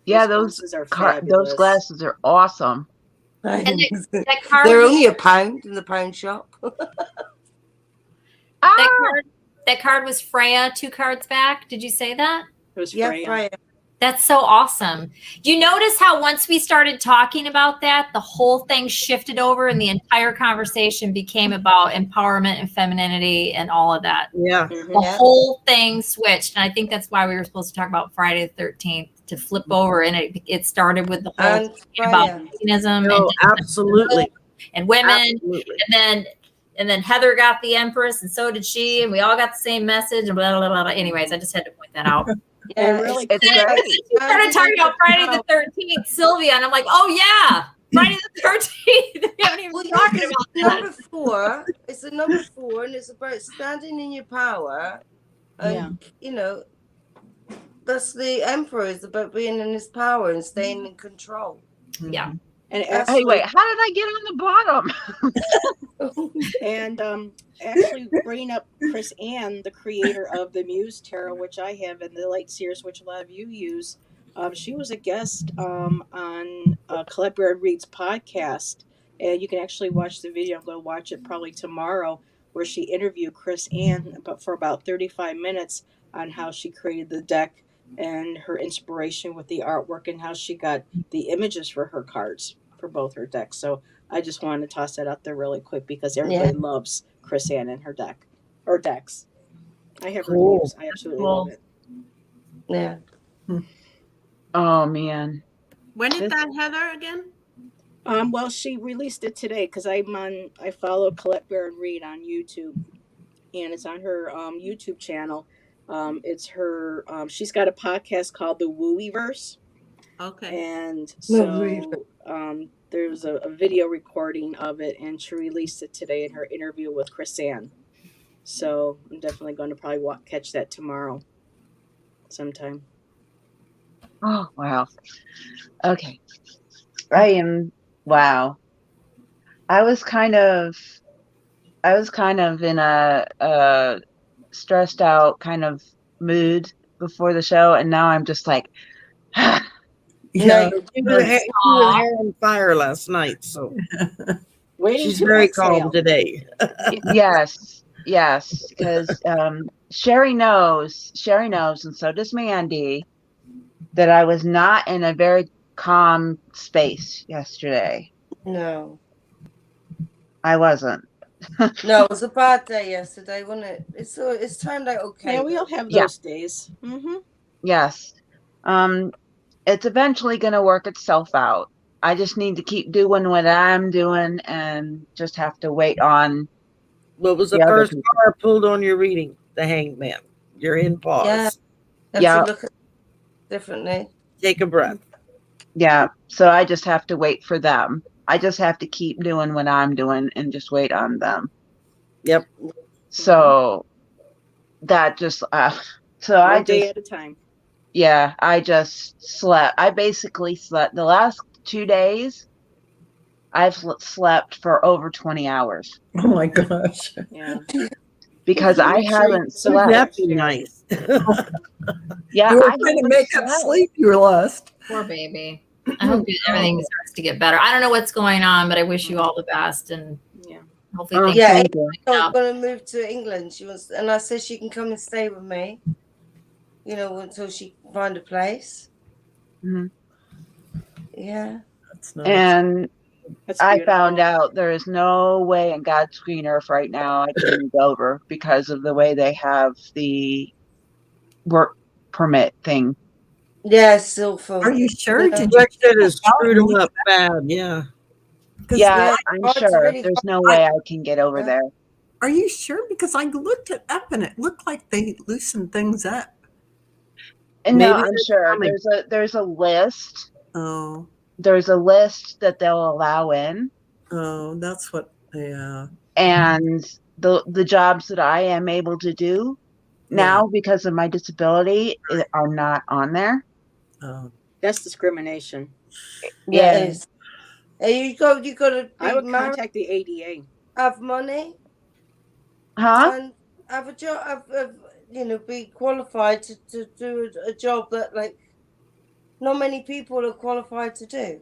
Yeah, glasses are those fabulous. glasses are awesome. And that card, They're only £1 in the pound shop. that card was Freya 2 cards back. Did you say that? It was Yeah, Freya. Freya. That's so awesome. You notice how once we started talking about that, the whole thing shifted over and the entire conversation became about empowerment and femininity and all of that. Yeah. The whole thing switched. And I think that's why we were supposed to talk about Friday the 13th to flip over. And it started with the whole And thing about feminism No, absolutely. and women. Absolutely. And then Heather got the Empress, and so did she, and we all got the same message, and blah, blah, blah, blah. Anyways, I just had to point that out. And really it's great. We started talking about Friday the 13th, Sylvia, and I'm like, oh yeah, Friday the 13th. We haven't even been talking about that. Number 4. It's a number 4, and it's about standing in your power. And, that's the Emperor, is about being in his power and staying in control. Yeah. And Hey, wait, how did I get on the bottom? And actually bringing up Chris Ann, the creator of the Muse Tarot, which I have, and the Light Seers, which a lot of you use. She was a guest on Colette Baird Reed's podcast, and you can actually watch the video. I'm going to watch it probably tomorrow, where she interviewed Chris Ann for about 35 minutes on how she created the deck and her inspiration with the artwork and how she got the images for her cards for both her decks. So I just wanted to toss that out there really quick because everybody loves Chris Ann and her deck or decks. I have reviews. I absolutely love it. Yeah. Oh man. When is that, Heather, again? Well, she released it today because I follow Colette Baird Reed on YouTube, and it's on her YouTube channel. It's her. She's got a podcast called The Wooeyverse. Okay. And so there's a video recording of it, and she released it today in her interview with Chris Ann. So I'm definitely going to probably catch that tomorrow sometime. Oh, wow. Okay. I am, wow. I was kind of in a stressed out kind of mood before the show, and now I'm just like, Yeah. She was hair on fire last night, so Waiting she's to very exhale. calm today. yes, because Sherry knows, and so does Mandy, that I was not in a very calm space yesterday. No. I wasn't. No, it was a bad day yesterday, wasn't it? It's turned out okay. Yeah, we all though. have Yeah. those days. Mm-hmm. Yes. It's eventually going to work itself out. I just need to keep doing what I'm doing and just have to wait on What was the the other first people. car pulled on your reading? The Hanged Man. You're in pause. Yeah. Have Yeah. to look at it differently. Take a breath. Yeah. So I just have to wait for them. I just have to keep doing what I'm doing and just wait on them. Yep. So that just, so I One day just, at a time. yeah, I just slept. I basically slept the last 2 days. I've slept for over 20 hours Oh my gosh. Yeah. because I Make sure you haven't get some Wouldn't slept. that be nice? Yeah, You were I trying to haven't make up slept. sleep you lost. Poor baby. I hope everything starts to get better. I don't know what's going on, but I wish you all the best, and Yeah. hopefully Oh, things. Yeah, thank you. I'm gonna move to England. She wants, and I said she can come and stay with me. You know, until she can find a place. Mhm. Yeah. That's nice. And That's I beautiful. found out there is no way in God's green earth right now I can move over because of the way they have the work permit thing. Yeah, it's awful. Are you sure? Yeah. Did you? Brexit has screwed them up bad. Yeah. 'Cause Yeah, Yeah, I'm it's sure. really There's no hard. way I can get over Yeah. there. Are you sure? Because I looked it up and it looked like they loosened things up. And no, Maybe I'm that's sure coming. there's a list. Oh, There's a list that they'll allow in, that's what. Yeah. and the jobs that I am able to do now because of my disability are not on there. Oh. That's discrimination. Yeah, Yeah. it is. Hey, you got to I be would married, contact the ADA. have money, Huh? and have a job. You know, be qualified to do a job that like not many people are qualified to do.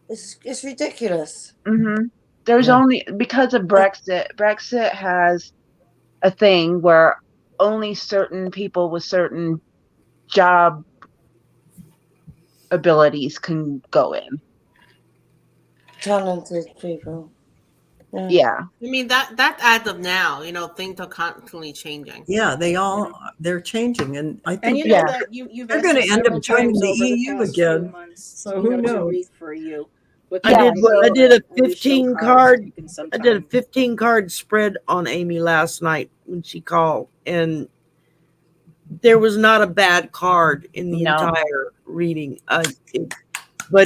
It's ridiculous. Mm-hmm. There's Yeah. only because of Brexit. Brexit has a thing where only certain people with certain job abilities can go in. Talented people. Yeah. I mean that as of now, things are constantly changing. Yeah, they're changing, and I And think you know Yeah. that you've they're asked going us to end several up joining times the over the EU past few again. months, So who to knows? read for you. With I Yeah, did so- I did a when we show 15 cards, card you can I sometime- did a 15 card spread on Amy last night when she called, and there was not a bad card in the No. entire reading. But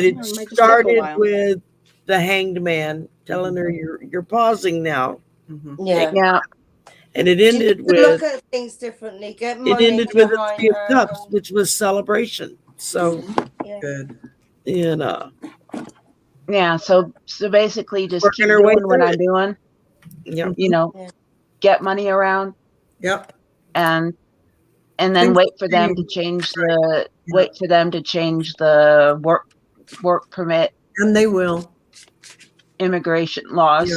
it It might just take a started while. with the Hanged Man telling her you're pausing now, Mhm. Yeah. Yeah. and it You ended need to look with at things differently. Get it money ended with a behind Three of her. Cups, which was celebration. So Good. Yeah. So basically just Working keep her way doing what through I'm it. doing, yeah. Yeah. get money around Yep. and then Things wait for them to change. change the work permit And they will. immigration laws. Yeah.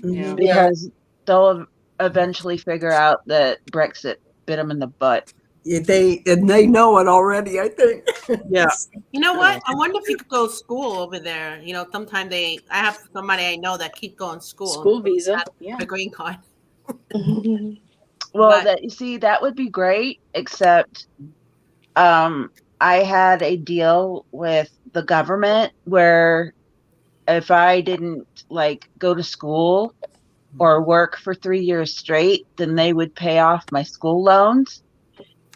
Yeah. Mhm. Because they'll eventually figure out that Brexit bit them in the butt. Yeah, they know it already, I think. Yeah. You know what? I wonder if you could go to school over there. Sometime I have somebody I know that keep going to school. School visa. Yeah. A green card. Well, But- you see, that would be great, except I had a deal with the government where if I didn't go to school or work for 3 years straight, then they would pay off my school loans.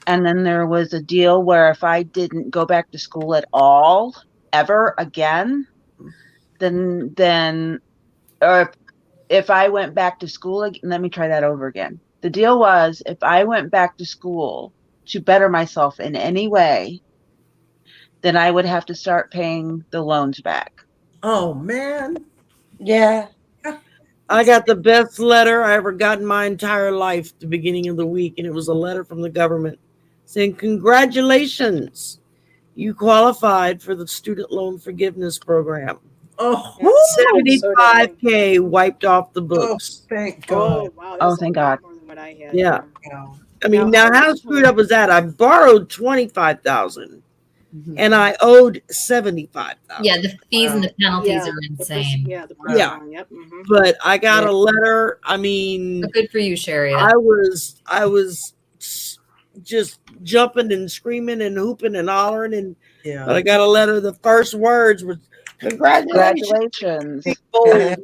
And then there was a deal where if I didn't go back to school at all, ever again, then or if I went back to school again, let me try that over again. The deal was if I went back to school to better myself in any way, then I would have to start paying the loans back. Oh man. Yeah. I got the best letter I ever got in my entire life at the beginning of the week, and it was a letter from the government saying, "Congratulations, you qualified for the student loan forgiveness program." Oh, Yeah. So did I. 75K wiped off the oh, books. thank Oh God. wow, Oh, that's a thank lot God. more than what I had. Yeah. Yeah. I mean, Now, now I how was screwed told- up was that? I borrowed 25,000 Mhm. and I owed 75,000. Yeah, the fees and the penalties Yeah, are the insane. yeah, the Yeah. principal. Yep. Mm-hmm. But I got Yeah. a letter. I mean, But good for you, Sherry. I was just jumping and screaming and hooping and hollering, but I Yeah. got a letter. The first words was congratulations, Congratulations. people.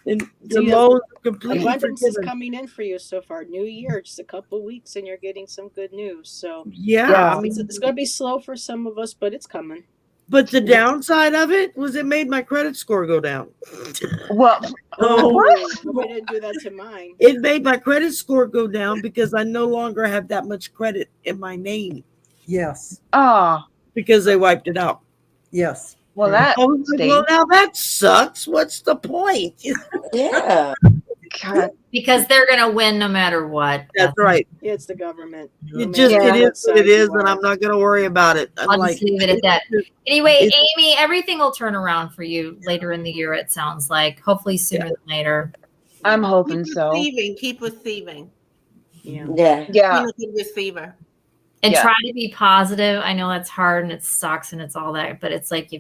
And the See, loans are completely abundance is forgiven. coming in for you so far. New year, just a couple weeks, and you're getting some good news. So Yeah, Yeah. I mean, it's going to be slow for some of us, but it's coming. but the downside of it was it made my credit score go down. Well, Oh, what? Hope it didn't do that to mine. It made my credit score go down because I no longer have that much credit in my name yes. Oh, because they wiped it out. Yes. well, Yeah. that I was like, well, stinks. now that sucks. What's the point? Yeah. God. Because they're gonna win no matter what. That's right. It's the government. No It matter just Yeah. it what is what it side is, you and are. I'm not going to worry about it. I'm I'll like, just leave it at that. Anyway, it's- Amy, everything will turn around for you later in the year, it sounds like. Hopefully sooner than later. I'm Keep hoping so. receiving. Keep receiving. Yeah. Yeah. Yeah. Being a good receiver. And Yeah. try to be positive. I know that's hard and it sucks and it's all that, but it's like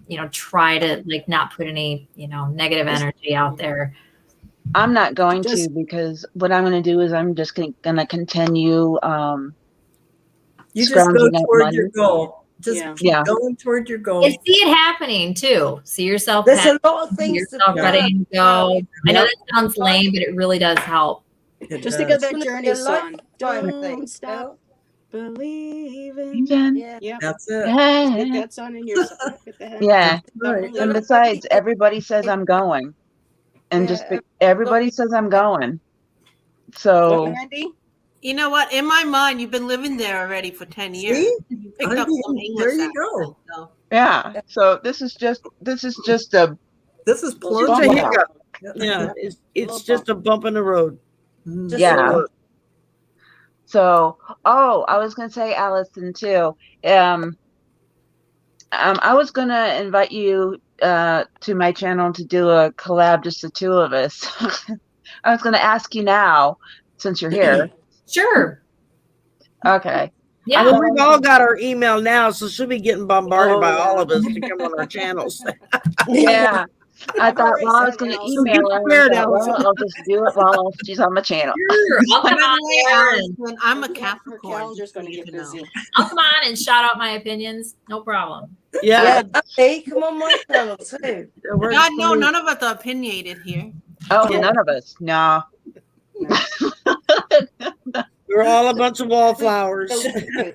you know, try to like not put any, you know, negative energy out there. I'm not going Just- to, because what I'm going to do is I'm just going to continue You just go scrounging up toward money. your goal. Just Yeah. keep Yeah. going toward your goal. And see it happening too. See yourself There's a happy, lot of see things to yourself Yeah. ready to go. I know Yep. that sounds lame, but it really does help. It Just does. think of It's that gonna be journey a song. lifetime Don't thing, stop you believing. know? Even- Yeah. Yep. That's it. Just get Yeah. that song in your song. Get the heck. Yeah. Stop Right. And believing. besides, everybody says I'm going. And just Yeah. everybody says I'm going. What, So Randy? You know what? In my mind, you've been living there already for 10 years. See? You picked I up mean, some English there you accent, go. so. yeah. So this is just a This is Just It's a plunging. hiccup. yeah, it's just a bump in the road. Mm. Yeah. So I was gonna say, Allison, too. I was gonna invite you to my channel to do a collab, just the two of us. I was gonna ask you now, since you're here. Sure. Okay. Yeah. Well, we've all got our email now, so she'll be getting bombarded Oh, by yeah. all of us to come on our channels. Yeah. I I've thought, already well, I was sent gonna Allison. email her. prepared, I thought, well, Allison. I'll just do it while she's on my channel. Sure. I'll By come the on way, there and Allison, I'm a Her Capricorn. calendar's just going for to you get to know. busy. I'll come on and shout out my opinions. No problem. Yeah. Yeah. Hey, come on my channel too. God, no, none of us are opinionated here. Oh, Yeah. none of us. No. We're all a bunch of wallflowers.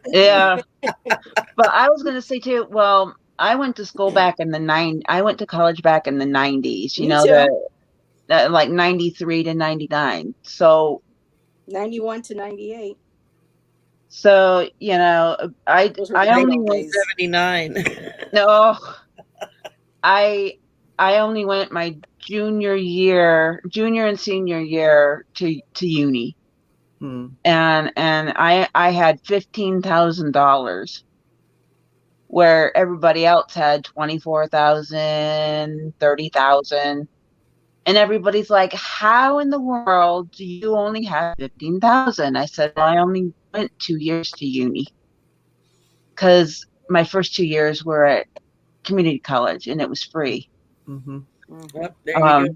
Yeah. But I was gonna say too, well, I went to school back in the I went to college back in the 90s, you Me know, too. like 93 to 99. So 91 to 98. you know, Those were I the good only old went days. 79. no, I only went my junior and senior year to uni. Hmm. And I had $15,000, where everybody else had 24,000, 30,000. And everybody's like, how in the world do you only have 15,000? I said, well, I only went 2 years to uni, because my first 2 years were at community college and it was free. Mhm. Yep, there you go.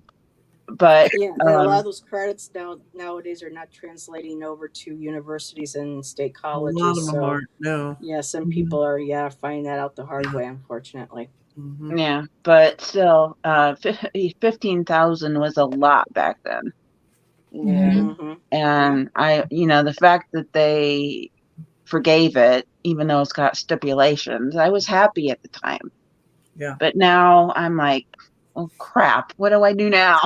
But Yeah, and a lot of those credits nowadays are not translating over to universities and state A lot colleges. of them So aren't. No. yeah, some people are finding that out the hard way, unfortunately. Mhm. yeah, but still, 15,000 was a lot back then. Yeah. Mm-hmm. And the fact that they forgave it, even though it's got stipulations, I was happy at the time. Yeah. But now I'm like, oh crap, what do I do now?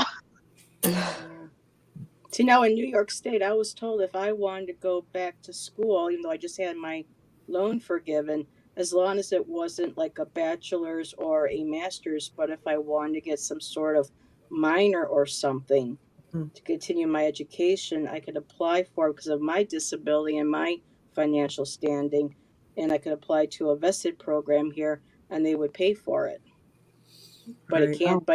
See, now in New York State, I was told if I wanted to go back to school, even though I just had my loan forgiven, as long as it wasn't like a bachelor's or a master's, but if I wanted to get some sort of minor or something to continue my education, I could apply for it because of my disability and my financial standing, and I could apply to a vested program here, and they would pay for it. But Right.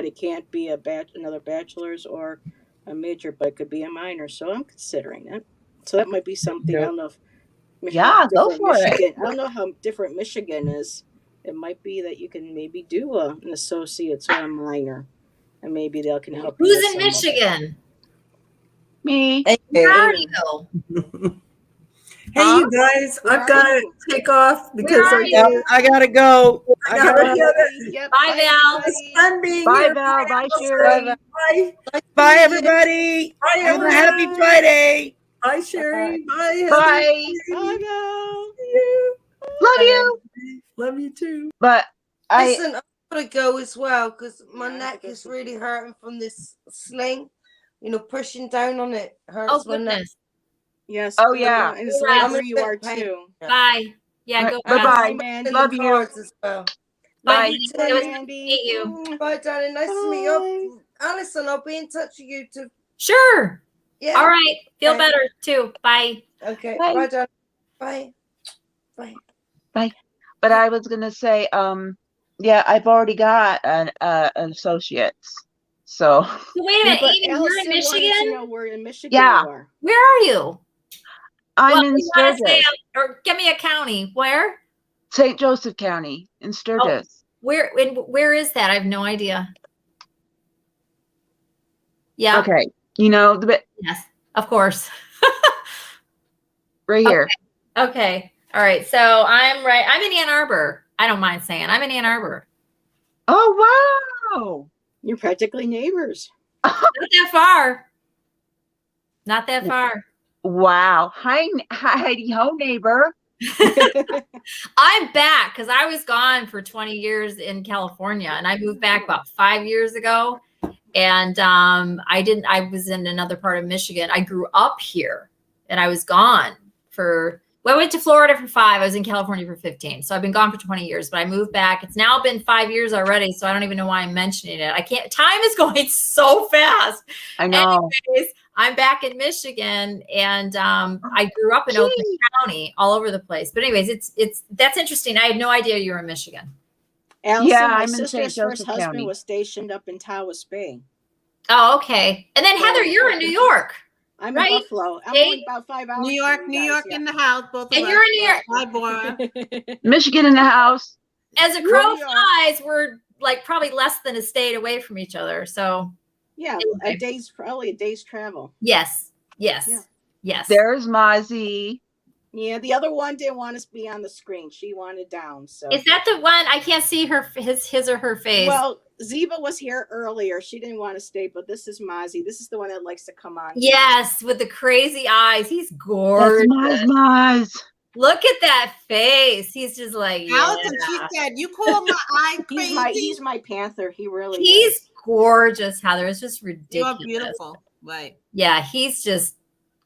it can't be another bachelor's or a major, but it could be a minor. So I'm considering it. So that might be something. I don't know if Yeah, go for it. Michigan. I don't know how different Michigan is. It might be that you can maybe do an associate's or a minor, and maybe they can help. you Who's with in some of it. Michigan? Me. Where are Amy. you? Hey, you guys, Where I've are got to you? take off because Where are I you? I gotta go. I gotta gotta get Yep, Bye, Val. everybody. fun being Bye, here. Val. Bye, Bye, Sherry. Val. Bye. Bye, everybody. Bye, Have a everyone. happy Friday. Bye, Sherry. Bye, Heather. Bye. Bye, Val. See you. Love you. Love you too. But I Listen, I'm gonna go as well because my Yeah, I neck guess is so. really hurting from this sling. You know, pushing down on it hurts Oh, my neck. goodness. Yes. Oh, yeah. And it's You're right. wherever I'm you in are pain. too. Bye. Yeah, go. Bye-bye. Bye, Mandy. In Love the you. cards as well. Bye. Bye. It Bye, was Mandy. nice to meet you. Bye, darling. Nice to meet you. Alison, I'll be in touch with you too. Sure. Yeah. All right. Feel Okay. better too. Bye. Okay. Bye. Bye, darling. Bye. Bye. but I was gonna say, yeah, I've already got an associate's. So So wait a minute, But Amy, you're in Allison wanted to Michigan? know where in Michigan Yeah. you are. Where are you? I'm Well, in you wanna say, Sturgis, or give me a county. Where? St. Joseph County in Sturgis. Where is that? I have no idea. Yeah. Okay, you know the bit Yes. Of course. right here. Okay. All right. So I'm right. I'm in Ann Arbor. I don't mind saying I'm in Ann Arbor. Oh wow! You're practically neighbors. Not that far. Not that far. Wow! Hi, Heidi ho, neighbor. I'm back because I was gone for 20 years in California, and I moved back about 5 years ago. And I was in another part of Michigan. I grew up here, and I was gone I went to Florida for 5. I was in California for 15. So I've been gone for 20 years, but I moved back. It's now been 5 years already, so I don't even know why I'm mentioning it. Time is going so fast. I know. Anyways, I'm back in Michigan, and I grew up in Oakland County, all over the place. But anyways, that's interesting. I had no idea you were in Michigan. Allison, Yeah, my I'm in St. sister's first Joseph husband County. was stationed up in Tawas Bay. Oh, okay. And then Heather, you're in New York, I'm Right? in Buffalo. I'm Hey, only about 5 hours. New York, from New you York guys, in the house, both of and us. you're in New York. Hi, Bora. Michigan in the house. As a New crow York. flies, we're like probably less than a state away from each other. So Yeah, Okay. probably a day's travel. yes. Yeah. There's Mozzie. Yeah, the other one didn't want us to be on the screen. She wanted down. So Is that the one? I can't see his or her face. well, Ziva was here earlier. She didn't want to stay, but this is Mozzie. This is the one that likes to come on. Yes, with the crazy eyes. He's That's gorgeous. Moz. Look at that face. He's just like, yeah. Allison, she said, you call my eye crazy? He's my panther. He really He's is. gorgeous, Heather. It's just You're ridiculous. beautiful. Right. Yeah, he's just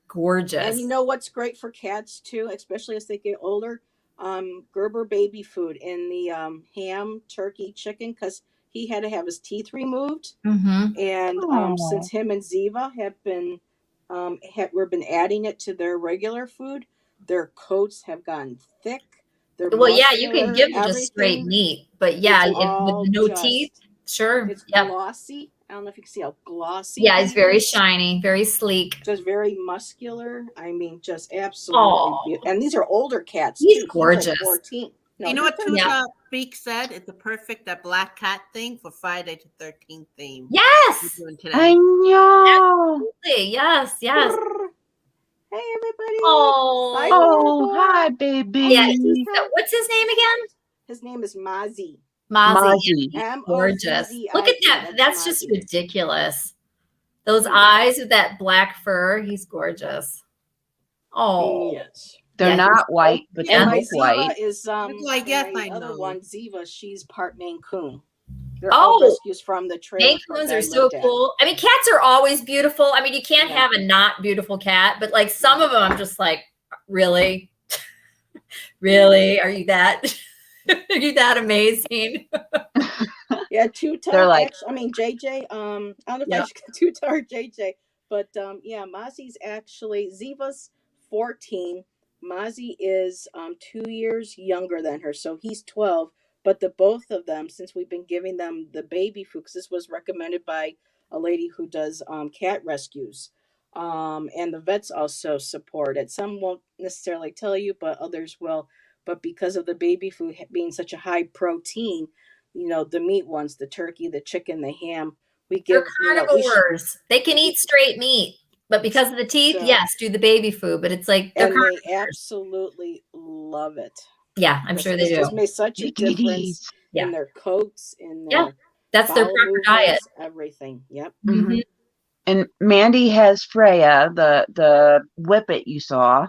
gorgeous. And you know what's great for cats too, especially as they get older? Gerber baby food in the ham, turkey, chicken, because he had to have his teeth removed. Mm-hmm. And Aw. since him and Ziva have been we've been adding it to their regular food, their coats have gotten thick. They're Well, yeah, you can muscular, give them just straight everything. meat, but yeah, It's all with no just- teeth, sure. It's Yep. glossy. I don't know if you can see how glossy. Yeah, he it's very is. shiny, very sleek. Just very muscular. I mean, just absolutely Aw. beautiful. And these are older cats. He's too. gorgeous. Like 14. No, You know what he's Tusa Speak said? It's a perfect that black cat thing for Friday the 13th theme. Yes. We're doing I today. know. Absolutely. Yes. Yes. Hey, everybody. Oh. Bye. Oh, hi, baby. Yeah. What's his name again? His name is Mozzie. Mozzie. Mozzie. Gorgeous. M-O-Z-Z-I-E. Look at that. That's just Mozzie. ridiculous. Those eyes with that black fur. He's gorgeous. Oh. Yes. They're Yeah, not white, but And they my look white. Ziva is Look like, yes, and my I other know. one, Ziva, she's part Maine Coon. They're Oh. all rescues from the trailer Maine park Coons I are so lived at. cool. I mean, cats are always beautiful. I mean, you can't Yeah. have a not beautiful cat, but like some of them, I'm just like, really? Really? Are you that? Are you that amazing? Yeah, two They're tar. like, Actually, I mean JJ. I don't know if I Yeah. should two tar JJ, but yeah, Mozzie's actually Ziva's 14. Mozzie is 2 years younger than her, so he's 12. But the both of them, since we've been giving them the baby food, because this was recommended by a lady who does cat rescues, and the vets also support it. Some won't necessarily tell you, but others will. But because of the baby food being such a high protein, the meat ones, the turkey, the chicken, the ham, we They're give, carnivores. They can eat straight meat, but because of the teeth, so, yes, do the baby food. But it's like they're and they carnivores. absolutely love it. Yeah, I'm sure they It's do. just made such a difference Yeah. in their coats, in Yeah, their that's their bowel proper diet. movements, everything. Yep. Mhm. and Mandy has Freya, the whippet you saw.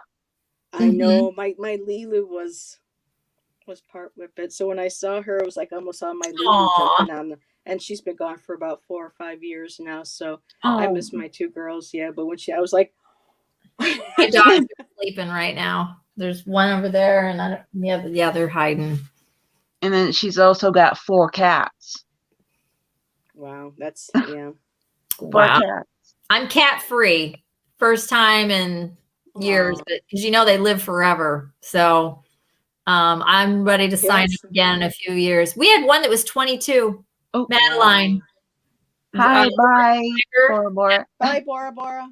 I know my Lilu was part whippet. So when I saw her, it was like I almost saw my Lilu Aw. jumping on the. And she's been gone for about 4 or 5 years now. So I miss my two girls. Yeah, but when I was like, My dogs are sleeping right now. There's one over there, and yeah, they're hiding. And then she's also got 4 cats. wow, that's yeah. 4 Wow. cats. I'm cat free. First time in years, Aw. because they live forever. So I'm ready to sign Cats. up again in a few years. We had one that was 22. Oh, Madeline. hi, bye, Tiger. Bora Bora. Bye, Bora Bora.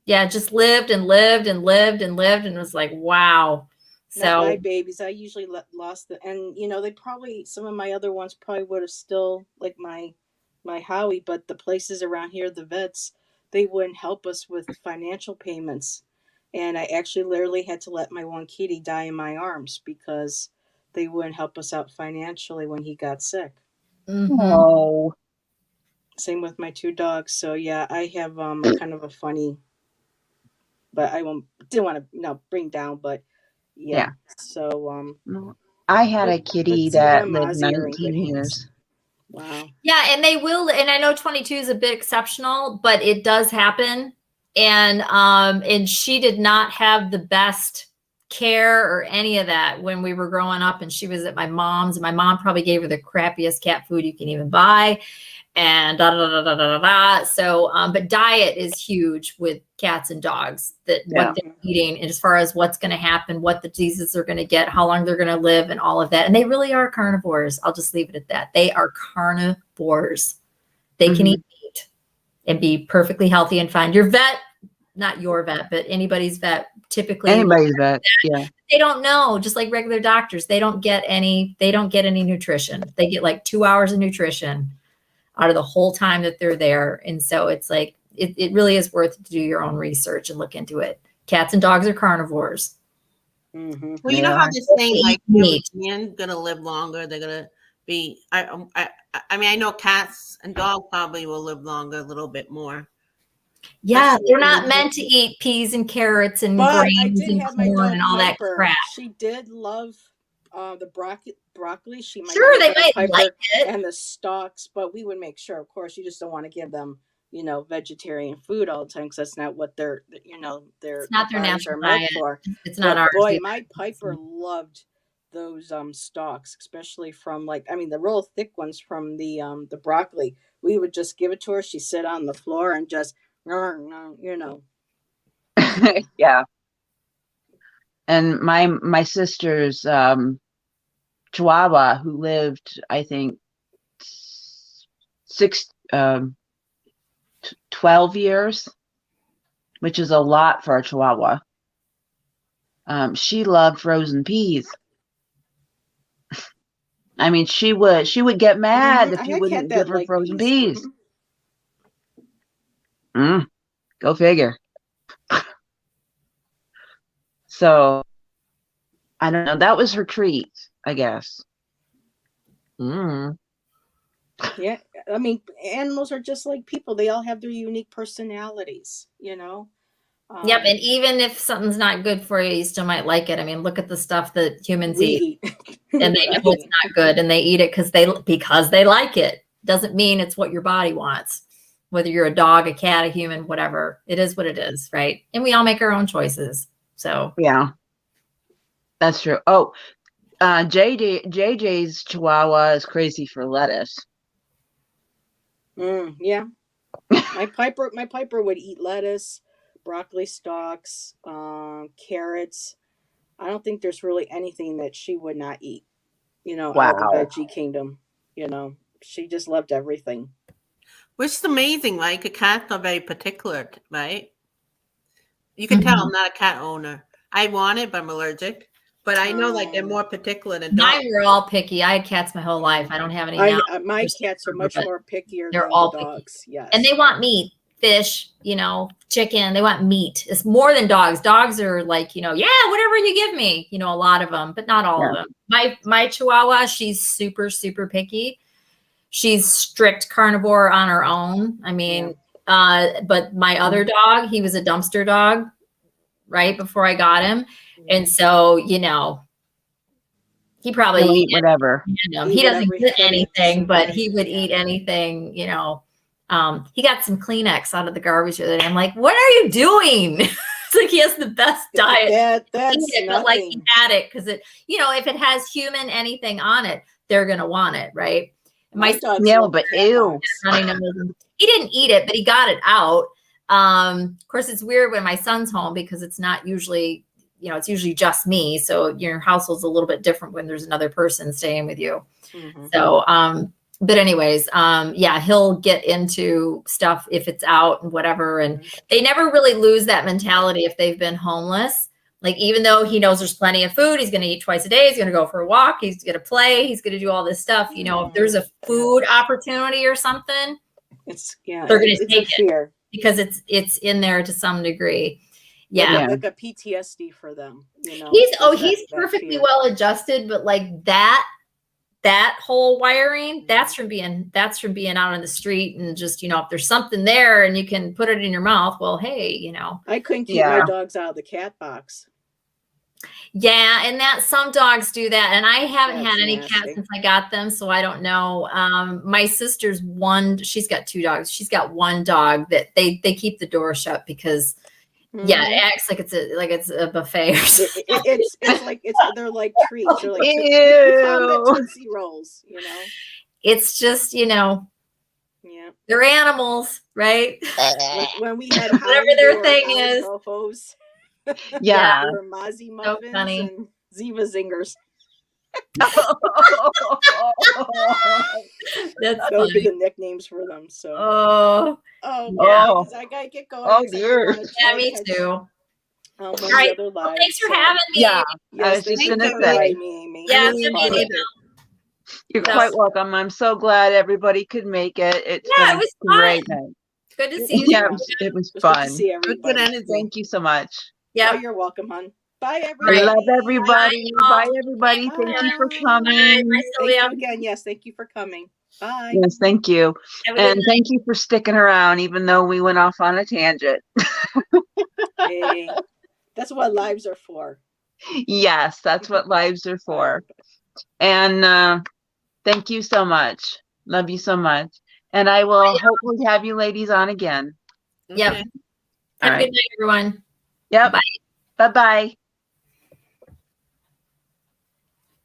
Yeah, just lived and lived and lived and lived, and it was like, wow. Not my So babies. I usually lost the, and they probably, some of my other ones probably would have still, like my Howie, but the places around here, the vets, they wouldn't help us with financial payments. And I actually literally had to let my one kitty die in my arms because they wouldn't help us out financially when he got sick. mhm. Oh, Same with my 2 dogs. So yeah, I have a kind of a funny, but I didn't want to bring down, but yeah. So I had a but kitty Ziva that and lived Mozzie are in good 19 hands. years. Wow. Yeah, and they will, and I know 22 is a bit exceptional, but it does happen. And she did not have the best care or any of that when we were growing up, and she was at my mom's, and my mom probably gave her the crappiest cat food you can even buy. And da da da da da da da. So, but diet is huge with cats and dogs. That Yeah. what they're eating, and as far as what's going to happen, what the diseases are going to get, how long they're going to live, and all of that. And they really are carnivores. I'll just leave it at that. They are carnivores. They can eat meat and be perfectly healthy and fine. Your vet, not your vet, but anybody's vet, typically Anybody's vet. Yeah. they don't know. Just like regular doctors, they don't get any nutrition. They get like 2 hours of nutrition out of the whole time that they're there. And so it's like, it really is worth to do your own research and look into it. Cats and dogs are carnivores. Mm-hmm. Well, you know how this thing, like, Meat. human gonna live longer. They're gonna be. I mean, I know cats and dogs probably will live longer, a little bit more. Yeah, Especially they're not if meant to eat peas and carrots and But I grains did and have my corn dog and all that Piper. crap. She did love the broccoli. She might Sure, give they little might Piper like it. and the stalks, but we would make sure. Of course, you just don't want to give them, vegetarian food all the time because that's not what their It's not their bodies natural are meant diet. for. It's not But ours. boy, either. my Piper loved those stalks, especially from the real thick ones from the broccoli. We would just give it to her. She'd sit on the floor and just Yeah. And my sister's Chihuahua, who lived, I think, 12 years, which is a lot for a Chihuahua. She loved frozen peas. I mean, she would get mad if I you had cat wouldn't that give her liked frozen peas. peas. Go figure. So I don't know. That was her treat, I guess. Yeah, I mean, animals are just like people. They all have their unique personalities, Yep, and even if something's not good for you, you still might like it. I mean, look at the stuff that humans eat, and they know it's not good, and they eat it because they like it. Doesn't mean it's what your body wants. Whether you're a dog, a cat, a human, whatever, it is what it is, right? And we all make our own choices. So Yeah, that's true. Oh, JJ's Chihuahua is crazy for lettuce. Yeah. My Piper would eat lettuce, broccoli stalks, carrots. I don't think there's really anything that she would not eat, out of the Wow. veggie kingdom. She just loved everything. Which is amazing. Like cats are very particular, right? You can tell I'm not a cat owner. I want it, but I'm allergic. But I know like they're more particular than dogs. Mine were all picky. I had cats my whole life. I don't have any now. My cats are much more pickier they're than all the picky. dogs. Yes. And they want meat, fish, chicken. They want meat. It's more than dogs. Dogs are like, yeah, whatever you give me, a lot of them, but not all of them. My Chihuahua, she's super, super picky. She's strict carnivore on her own. I mean, but my other dog, he was a dumpster dog right before I got him. And so, he probably eat whatever. He doesn't get anything, but he would eat anything, He got some Kleenex out of the garbage the other day. I'm like, what are you doing? It's like he has the best diet. That's but like he had it because it, if it has human anything on it, they're gonna want it, right? My dog. But ew. He didn't eat it, but he got it out. Of course, it's weird when my son's home because it's not usually, it's usually just me. So your household's a little bit different when there's another person staying with you. So, but anyways, he'll get into stuff if it's out and whatever. And they never really lose that mentality if they've been homeless. Like, even though he knows there's plenty of food, he's going to eat twice a day. He's going to go for a walk. He's going to play. He's going to do all this stuff. If there's a food opportunity or something, they're going to take it because it's in there to some degree. Yeah. Like a PTSD for them, He's perfectly well adjusted, but like that whole wiring, that's from being out on the street and just, if there's something there and you can put it in your mouth, well, hey, I couldn't keep my dogs out of the cat box. Yeah, and that some dogs do that, and I haven't had any cats since I got them, so I don't know. My sister's she's got 2 dogs. She's got 1 dog that they keep the door shut because it acts like it's a buffet or something. They're like treats. They're like Tootsie Rolls, It's just, they're animals, right? Like when we had whatever their thing is. Yeah. Or Mozzie muffins so funny. and Ziva zingers. Those would be the nicknames for them. So. I gotta get going. Oh dear. Yeah, me too. All right. Well, thanks for having me. Yeah. I was just gonna say. Yeah, you're quite welcome. I'm so glad everybody could make it. It was great night. Good to see you. Yeah, it was fun. Good to see everybody. Thank you so much. Yeah, you're welcome, hon. Bye, everybody. I love everybody. Bye, everybody. Thank you for coming. Thank you again. Yes, thank you for coming. Bye. Yes, thank you. And thank you for sticking around, even though we went off on a tangent. Hey, that's what lives are for. Yes, that's what lives are for. And thank you so much. Love you so much. And I will hopefully have you ladies on again. Yep. Have a good night, everyone. Yep. Bye. Bye-bye.